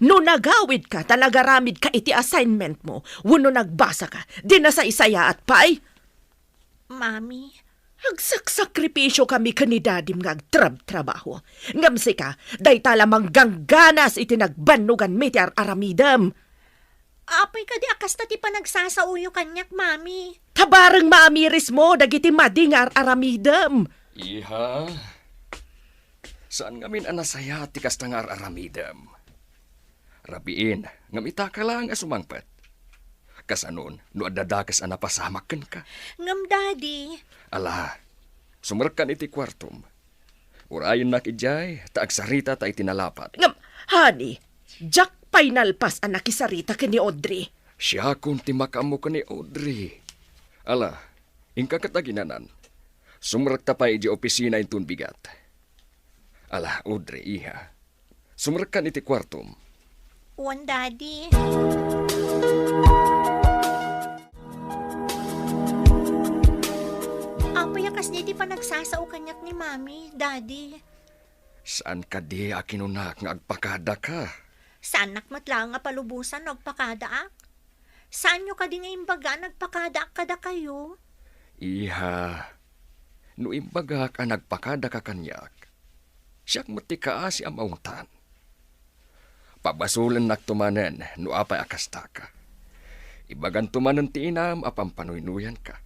No nagawid ka, talaga ramid ka iti assignment mo. Wano nagbasa ka, di na sa isaya at pay. Mami. Agsaksakripisyo kami kanidadim nga agtrab-trabaho. Ngamsi ka, dayta lamang gangganas iti nagbanugan mi ti aramidam. Apay ka di akas na ti panagsasauyo kanyak, mami. Tabarang maamiris mo, dagiti madingar aramidam. Iha, saan ngamin anasaya ti kastangar aramidam? Rabiin, ngamita ka lang asumangpat. Kasanon, no adadakas anapasamakan ka. Ngam, daddy. Ala, sumerkan iti kwartom. Urayon na kijay, taagsarita ta itinalapat. Ngam, honey, Jack painalpas ang nakisarita ka ni Audrey. Siya kung timakamu ka ni Audrey. Ala, ingka kataginanan. Sumrekta pa iti opisina intun bigat. Ala, Audrey, iha. Sumrekan iti kwartom. Wan, daddy. Apayakas ni di pa nagsasao kanyak ni mami, daddy. Saan ka di akinunak nga agpakada ka? Saan nakmatla nga palubusan nagpakadaak? Saan nyo ka di nga imbaga nagpakadaak kada kayo? Iha, no imbaga ka nagpakada ka kanyak, siyak matika si amauntan. Pabasulan naktumanen no apay akasta ka. Ibagan tumanen ti inam apang panuynuyan ka.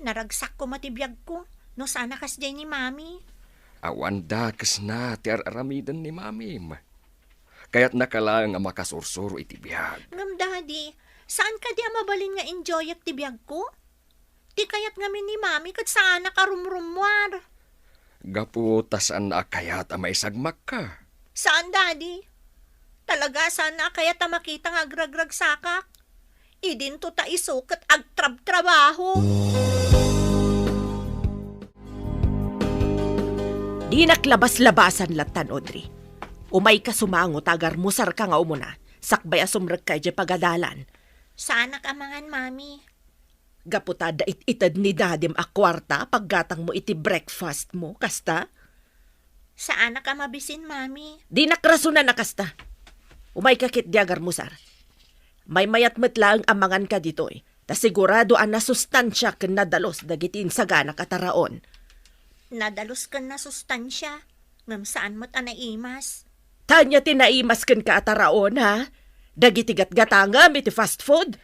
Naragsak ko matibiyag ko, no sana kas day ni mami. Awan dakas na ti aramidan ni mamim. Kaya't nakalang nga makasursuro iti biyag. Ngam, daddy, saan ka di mabalin nga enjoy at tibiyag ko? Ti kayat ngamin ni mami kat saan nakarumrumwar. Gaputas na kayat amay sagmak ka. Saan, daddy? Talaga sana kaya ta makita nga agragrag sakak. Idin to ta isukat agtrab-trabaho. Di naklabas-labasan latan, Audrey. Umay ka sumango, tagar musar ka nga umuna. Sakbay asumrag ka dya pagadalan. Sana kamangan, mami. Gaputada ititad ni dadim a kwarta paggatang mo iti breakfast mo, kasta? Saan ka mabisin, mami? Di nakrasunan na kasta. Umay kakit diagar musar. May mayat metlang amangan ka ditoy. Ta sigurado ang nasustansya ken nadalos dagitin sagana kataraon. Nadalos ken na sustansya. Ngam saan mo't anaimas? Tanya tinaimas ken ka ataraon, ha? Dagitigat-gatanga iti fast food?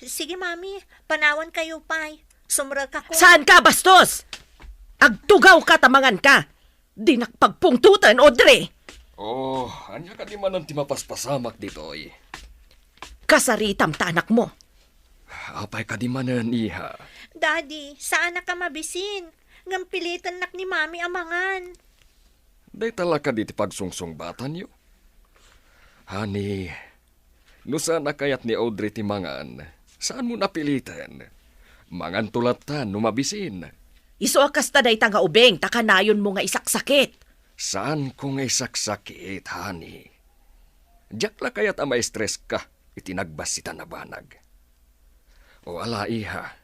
Sige, mami. Panawan kayo, pay. Sumrag ako. Saan ka, bastos? Agtugaw ka tamangan ka. Di nakpagpungtutan, Audrey. Oh, anya ka di man ti mapaspasamak ditoy. Kasaritam ta anak mo. Apay ka di manan, iha. Daddy, saan na ka mabisin? Ngampilitan nak ni Mami amangan. Day talaka di ti pagsungsong bata niyo. Honey, no sana kayat ni Audrey ti mangan, saan mo napilitan? Mangan tulatan, numabisin. Iso akas ta day nga ubeng, takanayon mo nga isaksakit. Saan ko nga isaksakit, honey? Diyak la kayat ama stress ka, itinagbas si tanabanag. O ala iha,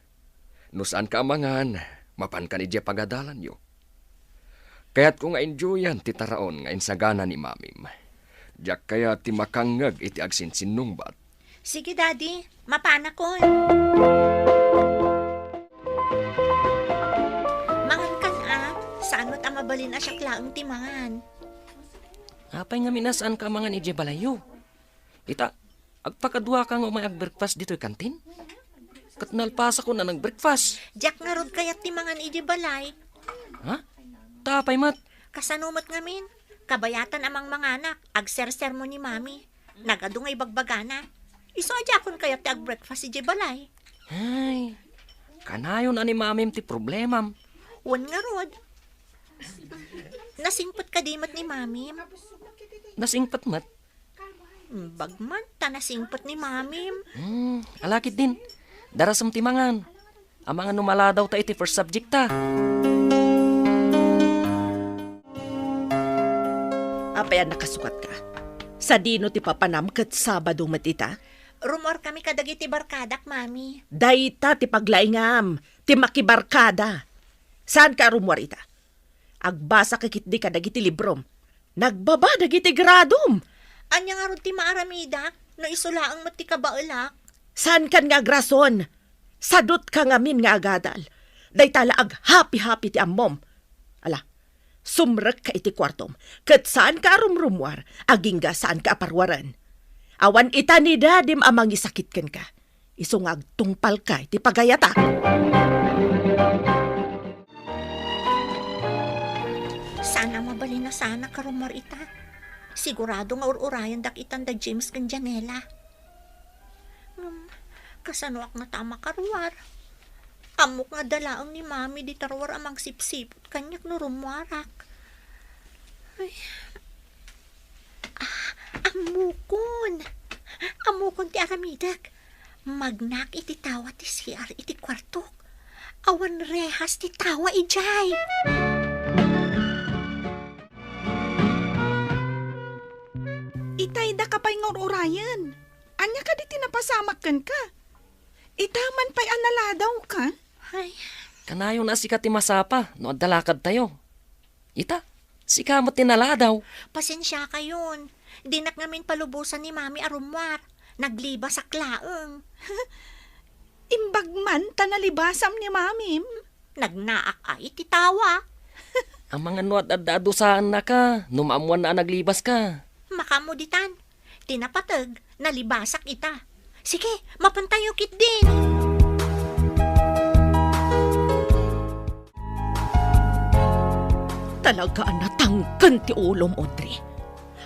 no saan ka amangan, mapan ka ni Diya pagadalan yo. Kaya't ko nga enjoyan ti taraon nga insagana ni mamim. Diyak kaya ti makangag iti agsinsinungbat. Sige, Daddy. Mapana ko. Mangan kan saan mo't amabalin na siya klaang timangan? Apay nga minasaan ka mga ni Balayo. Ita, agpakadwa ka nga may ag-breakfast dito'y kantin? Katnalpasa ko na nag-breakfast. Diyak nga rod kayat timangan balay. Ha? Tapay mat. Kasanumot ngamin. Kabayatan amang mga anak. Agser-ser mo ni Mami. Nagadungay bagbagana. Iso ajakon kaya ti ag-breakfast si balay. Ay, kanayon ani mamim ti problemam. Wan nga rod. Nasingpot ka dimot ni Mami. Nasingpot mat? Bagman, ta nasingpot ni Mami. Alakit din. Darasam timangan. Ang mga numala daw ta iti first subject ta. Apayan nakasukat ka. Sa dino ti papanamkat Sabado matita? Rumor kami kadagiti barkadak, Mami. Dayta ti paglaingam, ti makibarkada. Saan ka rumor ita? Agbasa kakitdi kadagiti librom. Nagbaba dagiti gradom. Anya nga ron ti maaramidak, no isulaang mo ti kabaulak. Saan kan nga grason? Sadot ka ngamin nga agadal. Daytala ag happy-happy ti ammom. Ala, sumrek ka iti kwartom. Kat saan ka rumrumwar, aging ga saan ka aparwaran. Awan ita ni dadim amang isakitken ka. Isungag tungpal ka iti pagayata. Sana mabalin na sana ka rumor ita. Sigurado nga ur-urayan dak itan da James kan Janela. Kasano ak nga tama karuwar. Amok nga dalaang ni Mami di tarwar amang sipsipot kanyak no rumwarak. Ay. Amukon ti aramidak. Magnak iti tawa ti CR iti kwartok. Awan rehas ti tawa ijay. Itay da ka pa'y ngor-urayan. Anya ka di tinapasamakan ka. Itaman pa'y analadaw ka. Ay. Kanayon na sika ti masapa, no adalakad tayo. Ita, sika mo tinaladaw. Pasensya ka yun. Dinak ngamin palubusan ni Mami arumwar. Nagliba sa klaeng. Imbagman tanalibasam ni Mami. Nagnaak ay titawa. Ang mga nuat adadusaan na ka, numamuan na naglibas ka. Makamuditan. Tinapatag, nalibasak ita. Sige, mapantayo kit din. Talaga natangkan ti ulom, Audrey.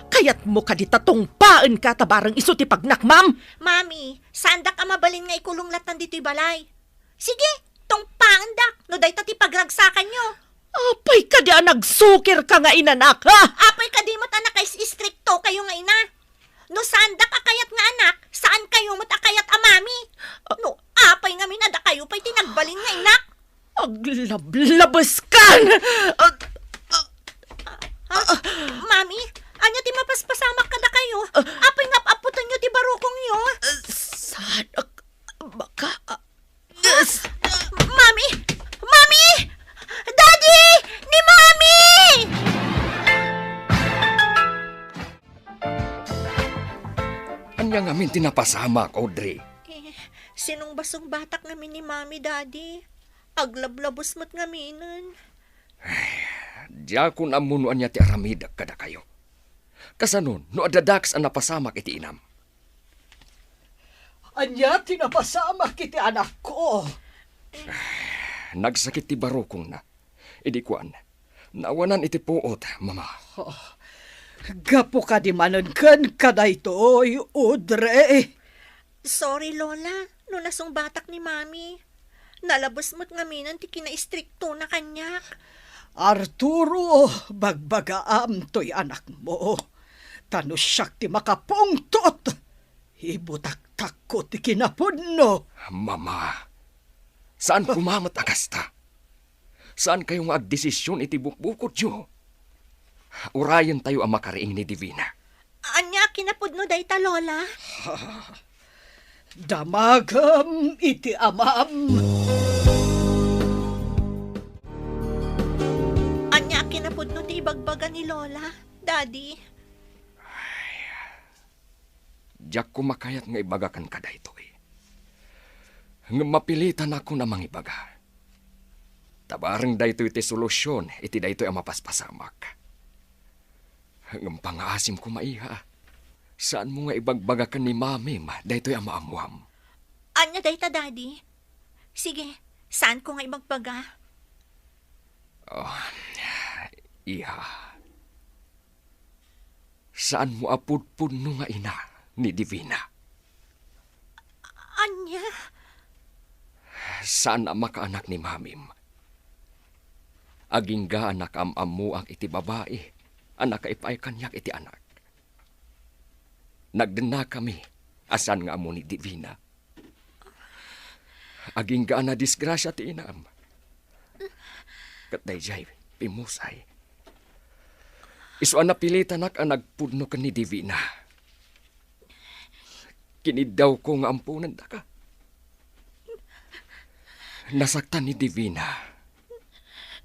Kayat mo ka di tatungpaan ka tabarang iso ti pagnakmam. Mami, saan dak mabalin nga ikulong latan dito'y balay? Sige, tungpaan dak, no day ti pagragsakan nyo. Apay ka di nagsukir ka nga inanak, ha? Apay ka di mo't anak kay istrikto kayo nga ina. No saan dak akayat nga anak, saan kayo mo't akayat amami? No, apay nga minada kayo pa'y tinagbalin nga inak. Aglablabas kan! Mami, anya ti mapaspasamak ka na kayo. Apay nga aputan nyo ti barukong nyo. Saan baka... Mami! Mami! Daddy! Ni Mami! Anya nga min tinapasamak, Audrey. Sinong basong batak ngamin ni Mami, Daddy? Aglablabos mo't ngaminan. Diya kun amunuan niya ti aramidak kada kayo. Kasanon, no adadaks ang napasamak iti inam. Anya tinapasamak iti anak ko. Nagsakit ti barukong na. Idi kuan, naawanan iti puot, mama. Gapo ka di managkan ka na ito'y, Audrey. Sorry, Lola. No nasong batak ni Mami. Nalabas mo't ngaminan ti kinaistrikto na kanyak. Arturo, bagbagaam to'y anak mo. Tano siyak ti makapungtot. Ibutak-tak ko ti kinapudno. Mama, saan kumamat agasta? Saan kayo nga agdesisyon iti bukbukot yo? Urayan tayo ang makariing ni Divina. Anya kinapudno dayta, Lola? Damagam iti amam. Anya kinapudno ti ibagbaga ni Lola, Daddy? Diyak ko makayat nga ibagakan ka dayto eh. Nga mapilitan ako na mangibaga. Tabarang dayto iti solusyon, iti dayto ang mapaspasamak. Ng pangaasim ko maiha. Saan mo nga ibagbaga ni Mamim? Dayto'y amaamuam. Anya dayta, Daddy? Sige, saan ko nga ibagbaga? Oh, iha. Saan mo apudpud no nga ina ni Divina? Anya? Saan ang makaanak ni Mamim? Aging ga anak am-amu ang iti babae. Anak kaipay kanyak iti anak. Nagdena kami, asan nga amo ni Divina. Aging gaan na disgrasya ti inam. Kat dayjay, pimusay. Isu napilitan ang nagpudno ka ni Divina. Kinidaw ko nga ampunan da ka. Nasaktan ni Divina.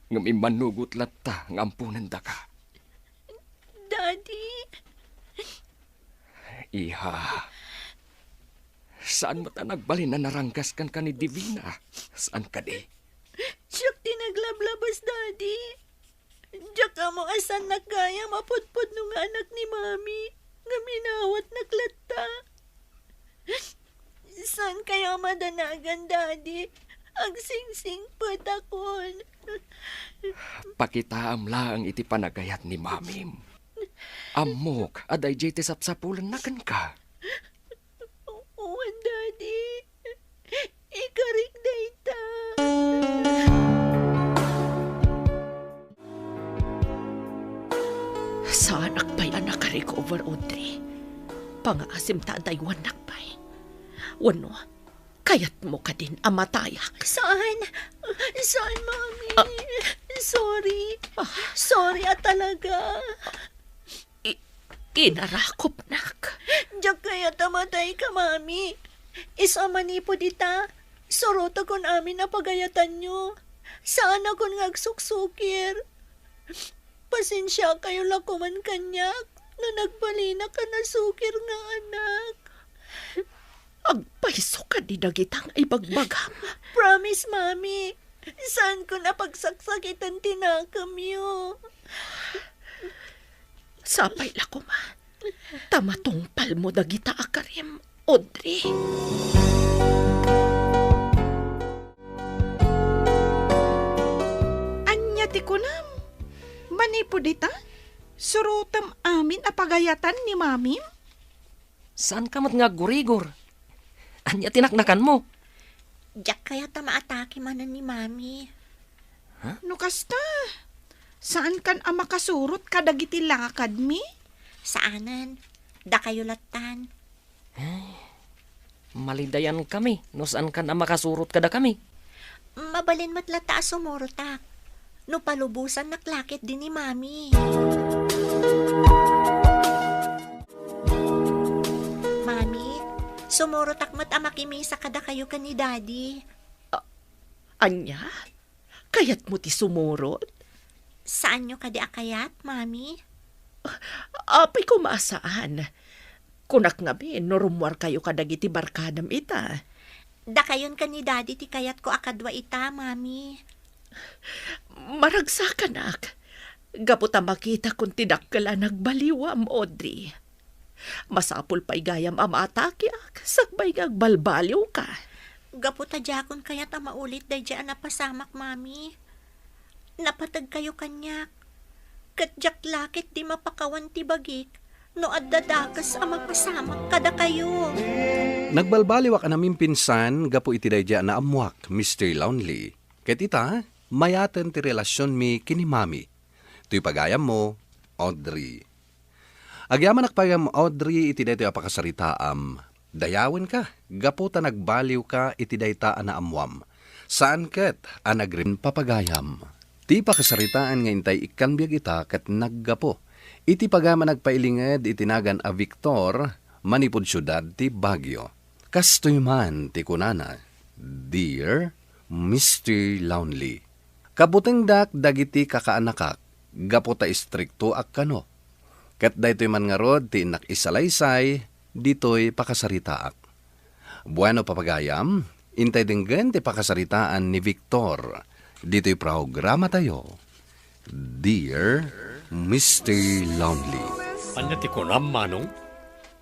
Ngam imanugot latta nga ampunan da ka. Daddy? Iha, saan mo ta nagbalin na naranggas kan ka ni Divina? Saan ka di? Siyak tinaglablabas, Daddy. Diyak ka mo asan nagkaya mapudpud nung anak ni Mami. Nga minawat naglata. Saan kaya madanagan, Daddy? Ang singsing patakon. Pakitaam lang iti panagayat ni Mamim. Amok, aday jay tisapsapulan na kan ka. Uwan, Daddy. Ikarik dayta. Saan akpay anak ka recover, Audrey? Pangaasim ta day wanak pay. Wano, kayat mo ka din amatayak. Saan? Saan, Mami? Sorry. Sorry talaga. Inarakop, nak. Diyak kaya tamatay ka, Mami. Isa manipo dita. Soroto kon amin na pagayatan nyo. Saan akong ngagsuksukir? Pasensya kayo lakuman kanyak na nagbalina ka na sukir nga anak. Agpaiso ka di dagitang ibagbagam. Promise, Mami. Saan ko napagsaksakitan tinakam yo? Sapay lako ma. Tamatungpal mo dagita akarim, Audrey. Anya ti kunam. Manipo dita? Surutam amin apagayatan ni Mamim? Saan ka mat nga gurigor? Anya tinaknakan mo? Diyak kaya tamaatake manan ni Mami. Huh? No kasta. Saan kan ang makasurot kadagiti lakad mi? Saanan? Da kayo latan. Malidayan kami. No saan ka na makasurot kada kami? Mabalin matlata sumurotak. No palubusan naklakit din ni Mami. Mami, sumurotak mat amakimisa kada kayo ka ni Daddy. Anya? Kayat mo ti sumurot? Saan nyo kadi akayat, Mami? Apay ko maasaan. Kunak nga bin, norumwar kayo kadagiti barkadam ita. Da kayon ka ni Daddy ti kayat ko akadwa ita, Mami. Maragsakan ak. Gaputa makita kung tidakala nagbaliwam, Audrey. Masapul pa'y gayam amatake ak. Sakbay agbalbaliw ka. Gaputa jakon kayat maulit day dyan napasamak, Mami. Napatag kayo kanyak. Katjak lakit di mapakawan ti bagik. No addadakas ang magpasamak kada kayo. Nagbalbaliwak anaming pinsan, gapo iti dayja na amwak, Mr. Lonely. Ket ita, mayaten ti relasyon mi kini mami. Tuy pagayam mo, Audrey. Agyaman nakpagam Audrey iti dayto apakasaritaam. Dayawen ka, gapo ta nagbaliw ka iti dayta na amwam. Saan ket anagrin papagayam. Ti pakasaritaan nga intay ikanbiag ita ket naggapo. Iti pagama nagpailinged itinagan a Victor, manipod syudad ti Baguio. Kastoy man ti kunana, Dear Mr. Lonely. Kabuteng dak dagiti kakaanakak, gapo ta istrikto akkano. Ket daytoy man nga rod ti inak isalaysay, ditoy pakasaritaak. Bueno papagayam, intay dinggen ti pakasaritaan ni Victor. Dito'y programa tayo. Dear Mr. Lonely. Anya ti kunam, Manong?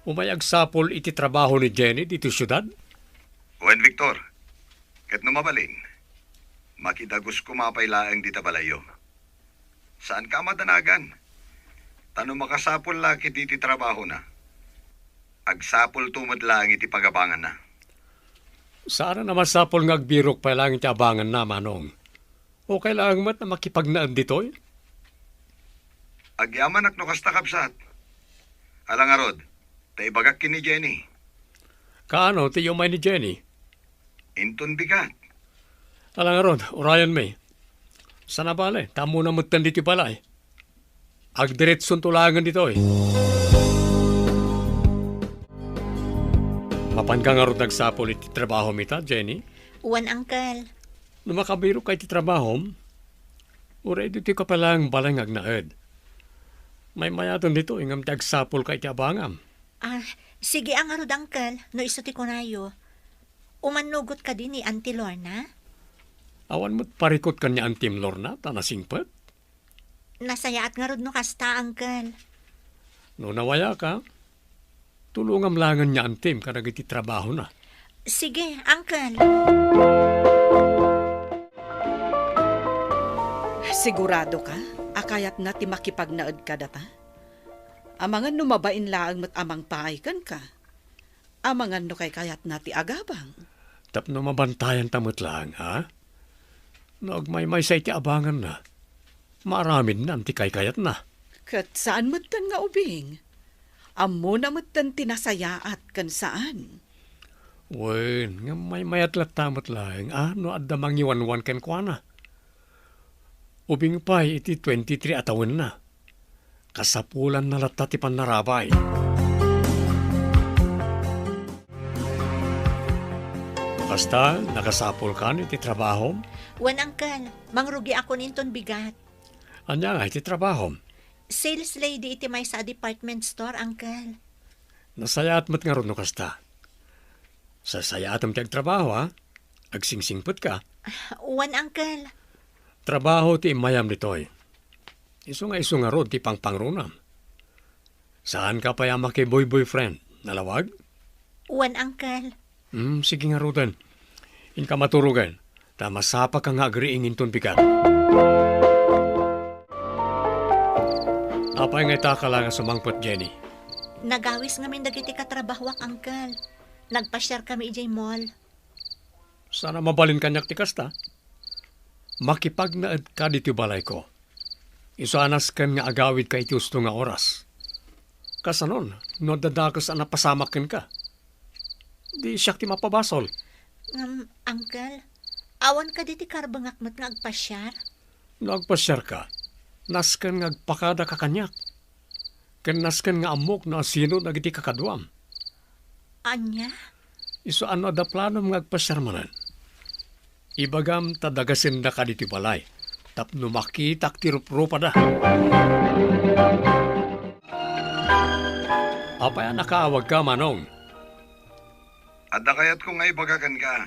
Umayag sapol iti trabaho ni Jenny dito syudad? Wen Victor, ket no mabalin, makidagos kumapailaang di tabalayo. Saan ka madanagan? Tano makasapol laki diti trabaho na. Agsapol tumad lang iti pagabangan na. Saan naman sapol nga agbirok pa lang iti abangan na, Manong? O kailangan mat na makipagnaan ditoy? Agyaman ak no kasta kapsat. Alang arod, taibagak kini Jenny. Kaano ti umay ni Jenny? Inton bigat. Alang aron, urayan may. Sana bale, tamo na mutan dito pala eh. Agdiretson tulangan dito eh. Mapan ka nga ron nagsapol iti trabaho mita, Jenny? Uwan, Uncle. Nung makabiro ka iti trabaho, uray dito ka palang balang agnaed. May mayaton dito, ingam tagsapol ka iti abangam. Sige ang arod, Uncle. No iso ti kunayo. Umanugot ka din ni Auntie Lorna? Awan mo't parikot ka ni Auntie Lorna, tanasingpet? Nasayaat nga rod no kasta, Uncle. No nawaya ka, tulungam langan niya Auntie ka nagiti trabaho na. Sige, Uncle. Sigurado ka? Akayat na ti makipagnaed ka data? Amangan no mabain laang mat amang paaykan ka. Amangan no kay kayat na ti agabang. Tapno mabantayan tamot lang, ha? No agmay-may sa iti abangan na. Maramin na ti kay kayat na. Kat saan matan nga ubing? Amo na matan tinasayaat kan saan? Wen, nga may-mayat lat tamot lang, no adda mangiwan-wan ken kwa na. Ubing pa'y iti 23 atawin na. Kasapulan na latta ti panarabay. Basta, nakasapol ka iti trabaho? Wan, Uncle. Mangrugi ako ninton bigat. Anya nga iti trabaho? Sales lady iti may sa department store, Uncle. Nasayaat mo't nga ron no kasta. Sasayaat mo ti agtrabaho, ha? Agsingsingput ka. Wan, Uncle. Trabaho ti imayam nitoy. Iso nga rod ti pangpangrunam. Saan ka pa yama kay boyfriend? Nalawag? Wan, Uncle. Sige nga rodan. In ka maturugan. Tamasapa ka nga agriingin ton bigat. Apay nga ita ka lang sumangpot, Jenny. Nagawis ngamin dagiti katrabahwak, Uncle. Nagpa-share kami ijay mall. Sana mabalin kanyak ti kasta. Makipagnaed ka dito balay ko. Isanas kan nga agawid ka iti usto nga oras. Kasanon, no dadakas na pasamakin ka. Di siyak ti mapabasol. Uncle, awan ka diti karbangak mat nga agpasyar? Nagpasyar ka, nasken nga agpakada ka kanyak. Ken nasken nga amok na sino nagiti kakadwam. Anya? Iso ano da plano nga agpasyar manan. Ibagam tadagasin da ka diti balay. Tapno makitak ti rupa da. Apaya nakaawag ka, Manong? Adda kayat kung nga ibagakan ka.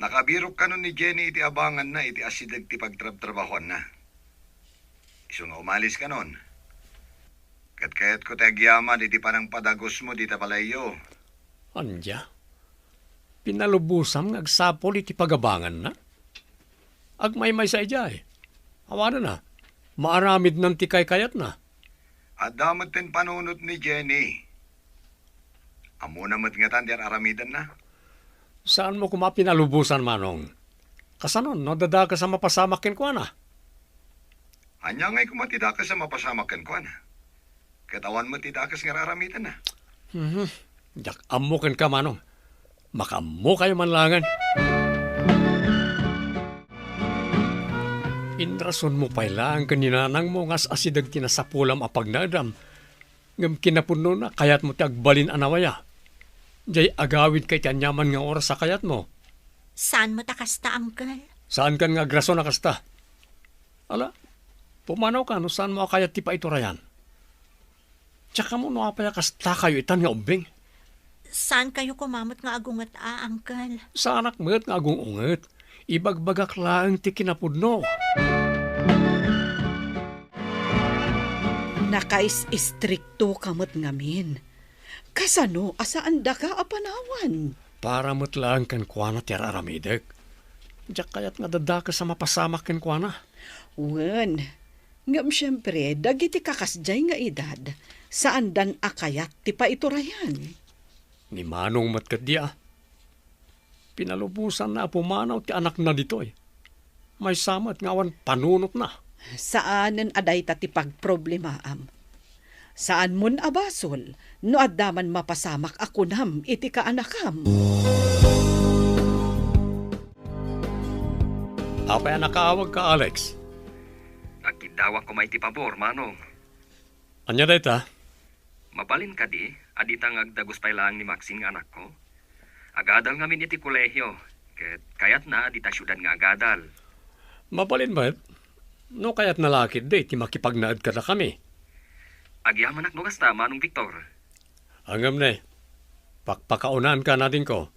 Nakabirok ka nun ni Jenny iti abangan na iti asidag ti pagtrab-trabahoan na. Iso nga umalis ka nun. Kayat ko tagyaman iti panang padagos mo di tabalayo. Anja? Pinalubusam nga agsapol iti pagabangan na? Agmay-may sa ijay. Awanan na. Maaramid ng tikay kayat na. At damat din panunot ni Jenny. Amo namat nga tandir aramidan na. Saan mo kumapinalubusan, Manong? Kasanon, no? Dada ka sa mapasamakin ko na. Anya nga'y kumatidakas sa mapasamakan ko na. Katawan mo tidakas nga aramidan na. Jak amukin ka, Manong. Makamu kayo manlangan. Inrason mo pa lang kaninanang mo ngas asidag tinasapulam apagnadam. Ngam kinapuno na kayat mo ti agbalin anawaya. Jay agawid kay tanyaman nga oras sa kayat mo. Saan mo takasta, Uncle? Saan kan nga graso na kasta? Ala, pumanaw ka no saan mo kayat ti pa ito rayan. Tsaka mo no apaya kasta kayo itan nga umbing. Saan kayo kumamot nga agungat, Uncle? Sa anak mo't nga agung unget. Ibagbagak lang ti kinapudno. Nakais-istrikto kamot ngamin. Kasano asaan da ka apanawan? Para mo't lang kan kuwana ti araramidek. Diyak kayat nga dadaka sa mapasamak kan kuwana. Wen, ngam siyempre, dagiti kakasjay nga edad, saan dan akayat ti pa iturayan? Ni Manong matkat dia. Pinalubusan na pumanaw ti anak na ditoy. May samat ngawan panunot na. Saanen aday ta ti pagproblemaam? Saan mon abasol, no addaman mapasamak ako nam iti kaanakam? Apay nakawag ka, Alex. Agkidawang ko may ti pabor, Manong. Anya dayta? Mabalin ka di, aditang agdagos pa lang ni Maxine nga anak ko. Agadal ngamin iti kolehyo, kayat na adita syudad nga agadal. Mabalin ba? No kayat nalakid di, ti makipagnaad ka na kami. Agyaman ak no gasta, Manong Victor. Hangam na pakpakaunan ka natin ko.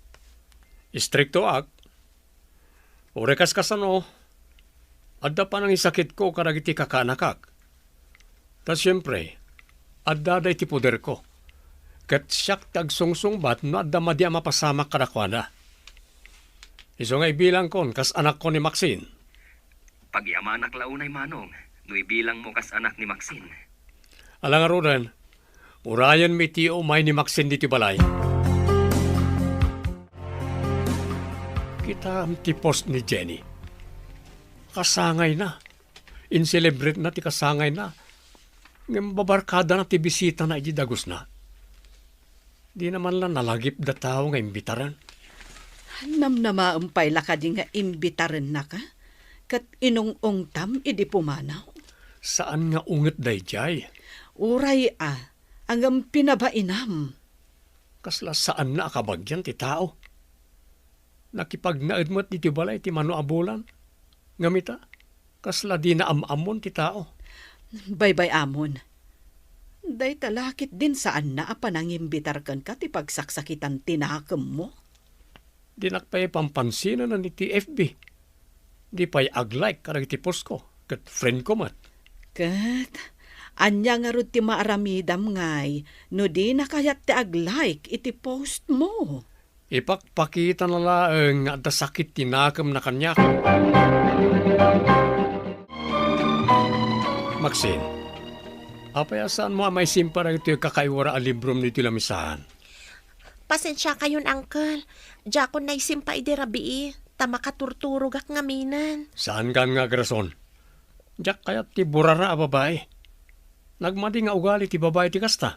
Istrikto ak. Orekas kasano, adda pa nang isakit ko karagiti kakanakak. Ta siyempre, adda day ti poder ko. Kat siyak tagsungsungbat no adda madya mapasamak karakwana. Iso nga ibilang kon kas anak ko ni Maxine. Pagyaman ak launay, Manong, no ibilang mo kas anak ni Maxine. Alang arudan, urayan mi ti umay ni Maxine diti balay. Kita am ti post ni Jenny. Kasangay na. In-celebrate na ti kasangay na. Ngam babarkada na ti bisita na iji dagos na. Di naman lang nalagip da tao nga imbitaran. Namnamaumpay la ka di nga imbitaran na ka? Kat inong tam idi pumanaw? Saan nga unget dayjay? Uray ang pinabainam. Kasla saan na akabagyan ti tao? Nakipagnaed mo't iti balay ti mano abulan. Ngamita, kasla di na amamon ti tao. Baybay amon. Day talakit din saan na apanangimbitar kan ka ti pagsaksakitan tinakam mo? Di nakpay pampansinan na ni ti FB. Di pa'y aglike karag ti post ko. Kat friend ko mat. Kat, anya nga ro ti maaramidam ngay, no di nakayat ti aglike iti post mo. Ipakpakita na laeng nga da sakit tinakam na kanya. Maxine, apayasaan mo may simpara ito yung kakaiwara a librom nito lamisahan. Pasensya kayon, Uncle. Jakon na isimpa idirabi tamakaturturog ak ngaminan. Saan kan nga grason? Jak kayat ti burara a babae. Nagmadi nga ugali ti babae ti kasta.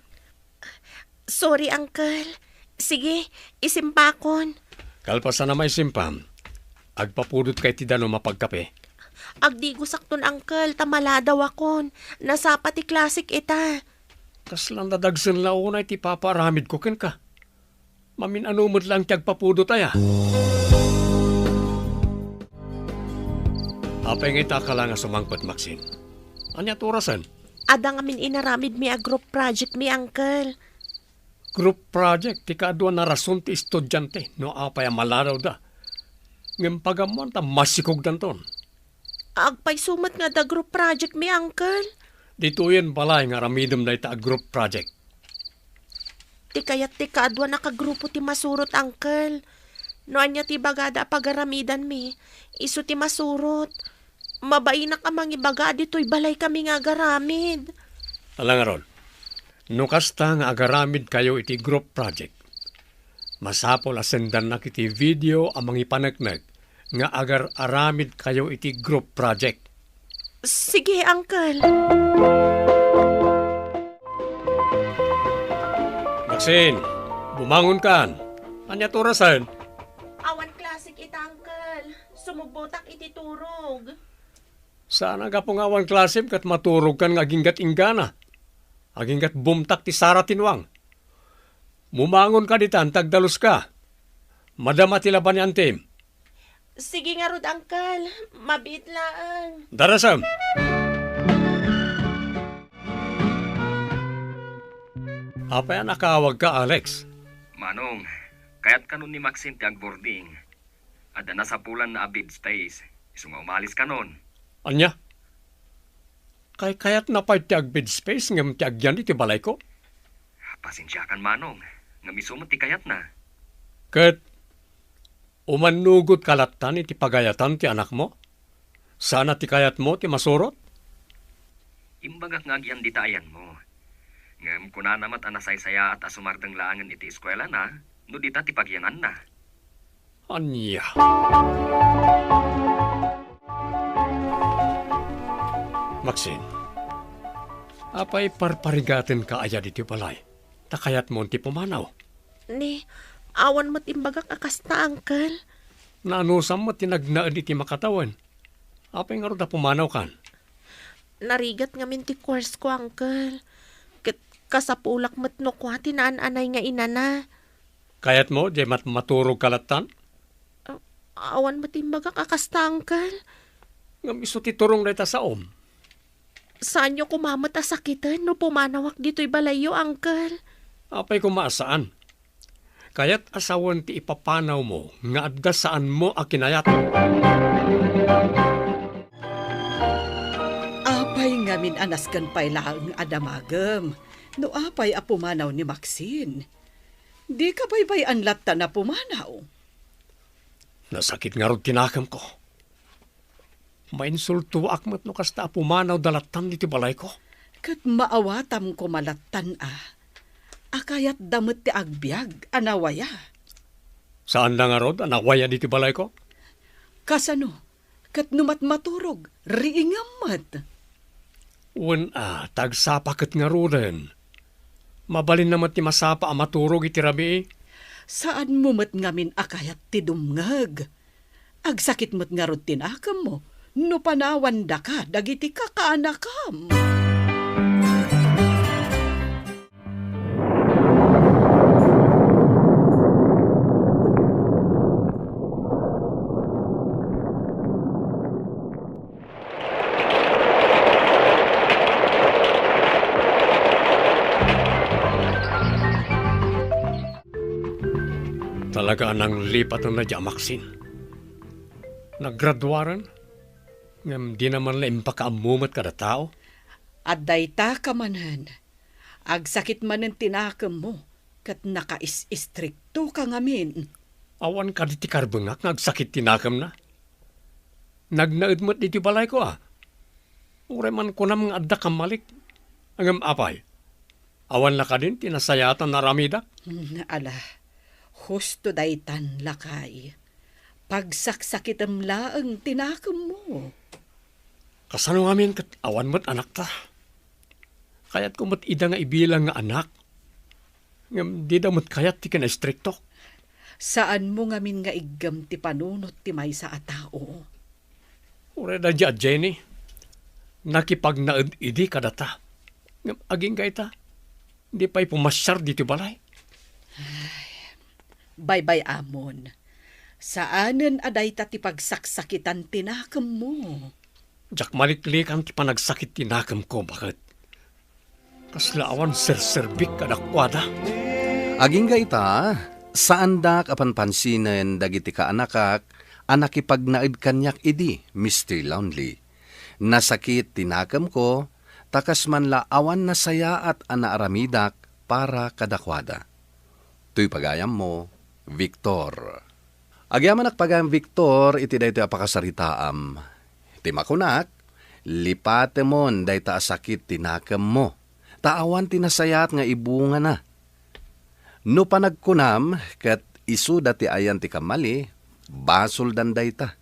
Sorry, Uncle. Sige, isimpakon. Kalpasan na may simpam. Agpapudot kay ti dano mapagkape. Agdigo sakton, Uncle. Tamala daw akon. Nasapa ti klasik ita. Kaslang dadagsan launay ti paparamid ko ken ka. Mamin anumod lang ti agpapudot aya. Apay nga ita ka lang nga sumangpat, Maxine. Anya turasan? Ada nga min inaramid mi a group project mi, Uncle. Group project, ti kaadwa na rason ti estudyante, no apay malaraw da. Ngem pagamon ta masikog danton. Agpay sumat nga da group project mi, Uncle. Dito yan balay nga ramidom na ita a group project. Ti kayat ti kaadwa nakagrupo ti masurot, Uncle. No anya ti bagada pagaramidan mi, iso ti masurot. Mabay na ka mangibaga dito'y balay kami nga agaramid. Alang aron, no kasta nga agaramid kayo iti group project. Masapol asendan na kiti video amang ipanagnag nga agar-aramid kayo iti group project. Sige, Uncle. Maxine, bumangon kan. Anya turasan? Awan klasik ita, Uncle. Sumubotak iti turog. Sana ka pong awan klasim kat maturog kan nga aginggat ingana. Aginggat bumtak ti Sara tinwang. Mumangon ka ditan, tagdalos ka. Madama ti laban ni Antim. Sige nga rod, Uncle. Mabit lang. Darasam. Apa yan nakawag ka, Alex? Manong, kaya't kanon ni Maxine ti agboarding. Ada na sa pulan na abid stays. Isunga umalis kanon. Anya? Kayat na pa ti agbid space ngam ti agyan iti balay ko? Pasensyakan Manong, nga misumot ti kayat na. Kat, umanugot kalatan iti pagayatan ti anak mo? Sana ti kayat mo ti masurot? Imbagak nga agyan ditayan mo. Ngam kuna namat anasay-saya at asumardang laangan iti eskwela na, no dita ti pagyanan na. Anya? Maxine, apay parparigatin ka aya diti balay. Takayat mo ti pumanaw. Ni, awan mo't imbagak akasta, Uncle. Naanusam mo tinagnaan iti makatawan. Apay nga ro da pumanaw kan? Narigat nga min ti course ko, Uncle. Kasapulak mo't no kwa, tinaan-anay nga inana. Kayat mo, di maturog kalatan? Awan mo't imbagak akasta, Uncle. Nga miso ti turong reta sa om. Saan nyo kumamata sakitan no pumanawak dito'y balayo, Uncle? Apay kumaasaan. Kaya't asawan ti ipapanaw mo nga adda saan mo akinayat. Apay ngamin anaskan pay lang adamagem. No apay apumanaw ni Maxine. Di ka bay anlat na pumanaw. Nasakit nga ron tinakam ko. Mainsulto akmat no kasta pumanaw dalatan diti balay ko. Kat maawatam ko malatan akayat damot ti agbyag, anawaya. Saan na nga rod, anawaya diti balay ko? Kasano, kat numat maturog, riingamat. Tagsapakat nga roden. Mabalin naman ti masapa ang maturog iti rabi. Saan mo mat ngamin akayat ti dumngag? Agsakit mo't nga rod tinakam mo, no panawan da ka, dagiti kakaanakam. Talaga nang lipat na dya, Maxine. Naggraduaran? Ngam di naman la impakaamumat kada tao? At dayta ka manan. Agsakit manan tinakam mo, kat nakais-istrikto ka ngamin. Awan ka diti karbengak, nagsakit tinakam na. Nagnaudmat diti balay ko Ure man ko nam nga adda kamalik. Angam apay. Awan na ka din, tinasayatan na ramida. Husto daytan lakay. Pagsaksakitam laang tinakam mo. Kasano ngamin kat awan mo't anak ta. Kaya't kumot ida nga ibilang nga anak. Ngam di damot kayat ti kina-strikto. Saan mo ngamin nga igam ti panunot ti may sa atao? Ure da dya, Jenny. Nakipagnaad idi kadata. Ngam aging kayta. Di pa'y pumasyar dito balay. Bye-bye amon. Saanen aday ti pagsaksakitan tinakam mo? Jak maliklik ang panagsakit tinakam ko, bakit? Kaslaawan serserbik kadakwada. Aging ita, saan da kapanpansinen dagiti ka anakak, anakipagnaid kanyak idi, Mr. Lonely. Nasakit tinakam ko, takas man laawan na saya at anaaramidak para kadakwada. Tuy pagayam mo, Victor. Agyaman pagayam Victor, iti dayto apakasaritaam. Ti makunak, lipate mon day ta sakit tinakam mo. Taawan tinasayat nga ibunga na. No panagkunam, kat isu dati ayan ti kamali, basol danday ta.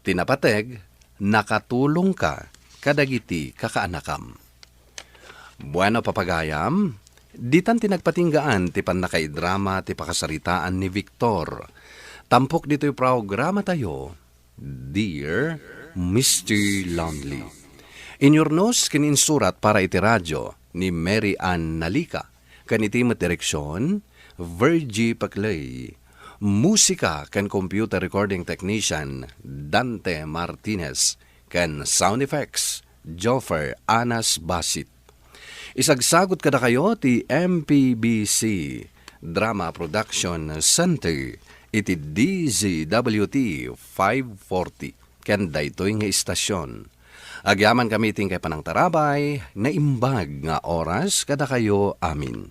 Tinapateg, nakatulong ka, kadagiti kakaanakam. Bueno papagayam, ditan tinagpatinggaan ti panakaidrama ti pakasaritaan ni Victor. Tampok dito yung programa tayo, Dear Mr. Lonely. Inyornos kininsurat para iti radyo ni Mary Ann Nalika. Kaniti direksyon, Virgie Paclay. Musika kan computer recording technician, Dante Martinez. Kan sound effects, Joffer Anas Basit. Isagsagot kada kayo ti MPBC Drama Production Center iti DZWT 540 ken daytoy nga istasyon. Agyaman kami ting kay panang tarabay na imbag nga oras kada kayo amin.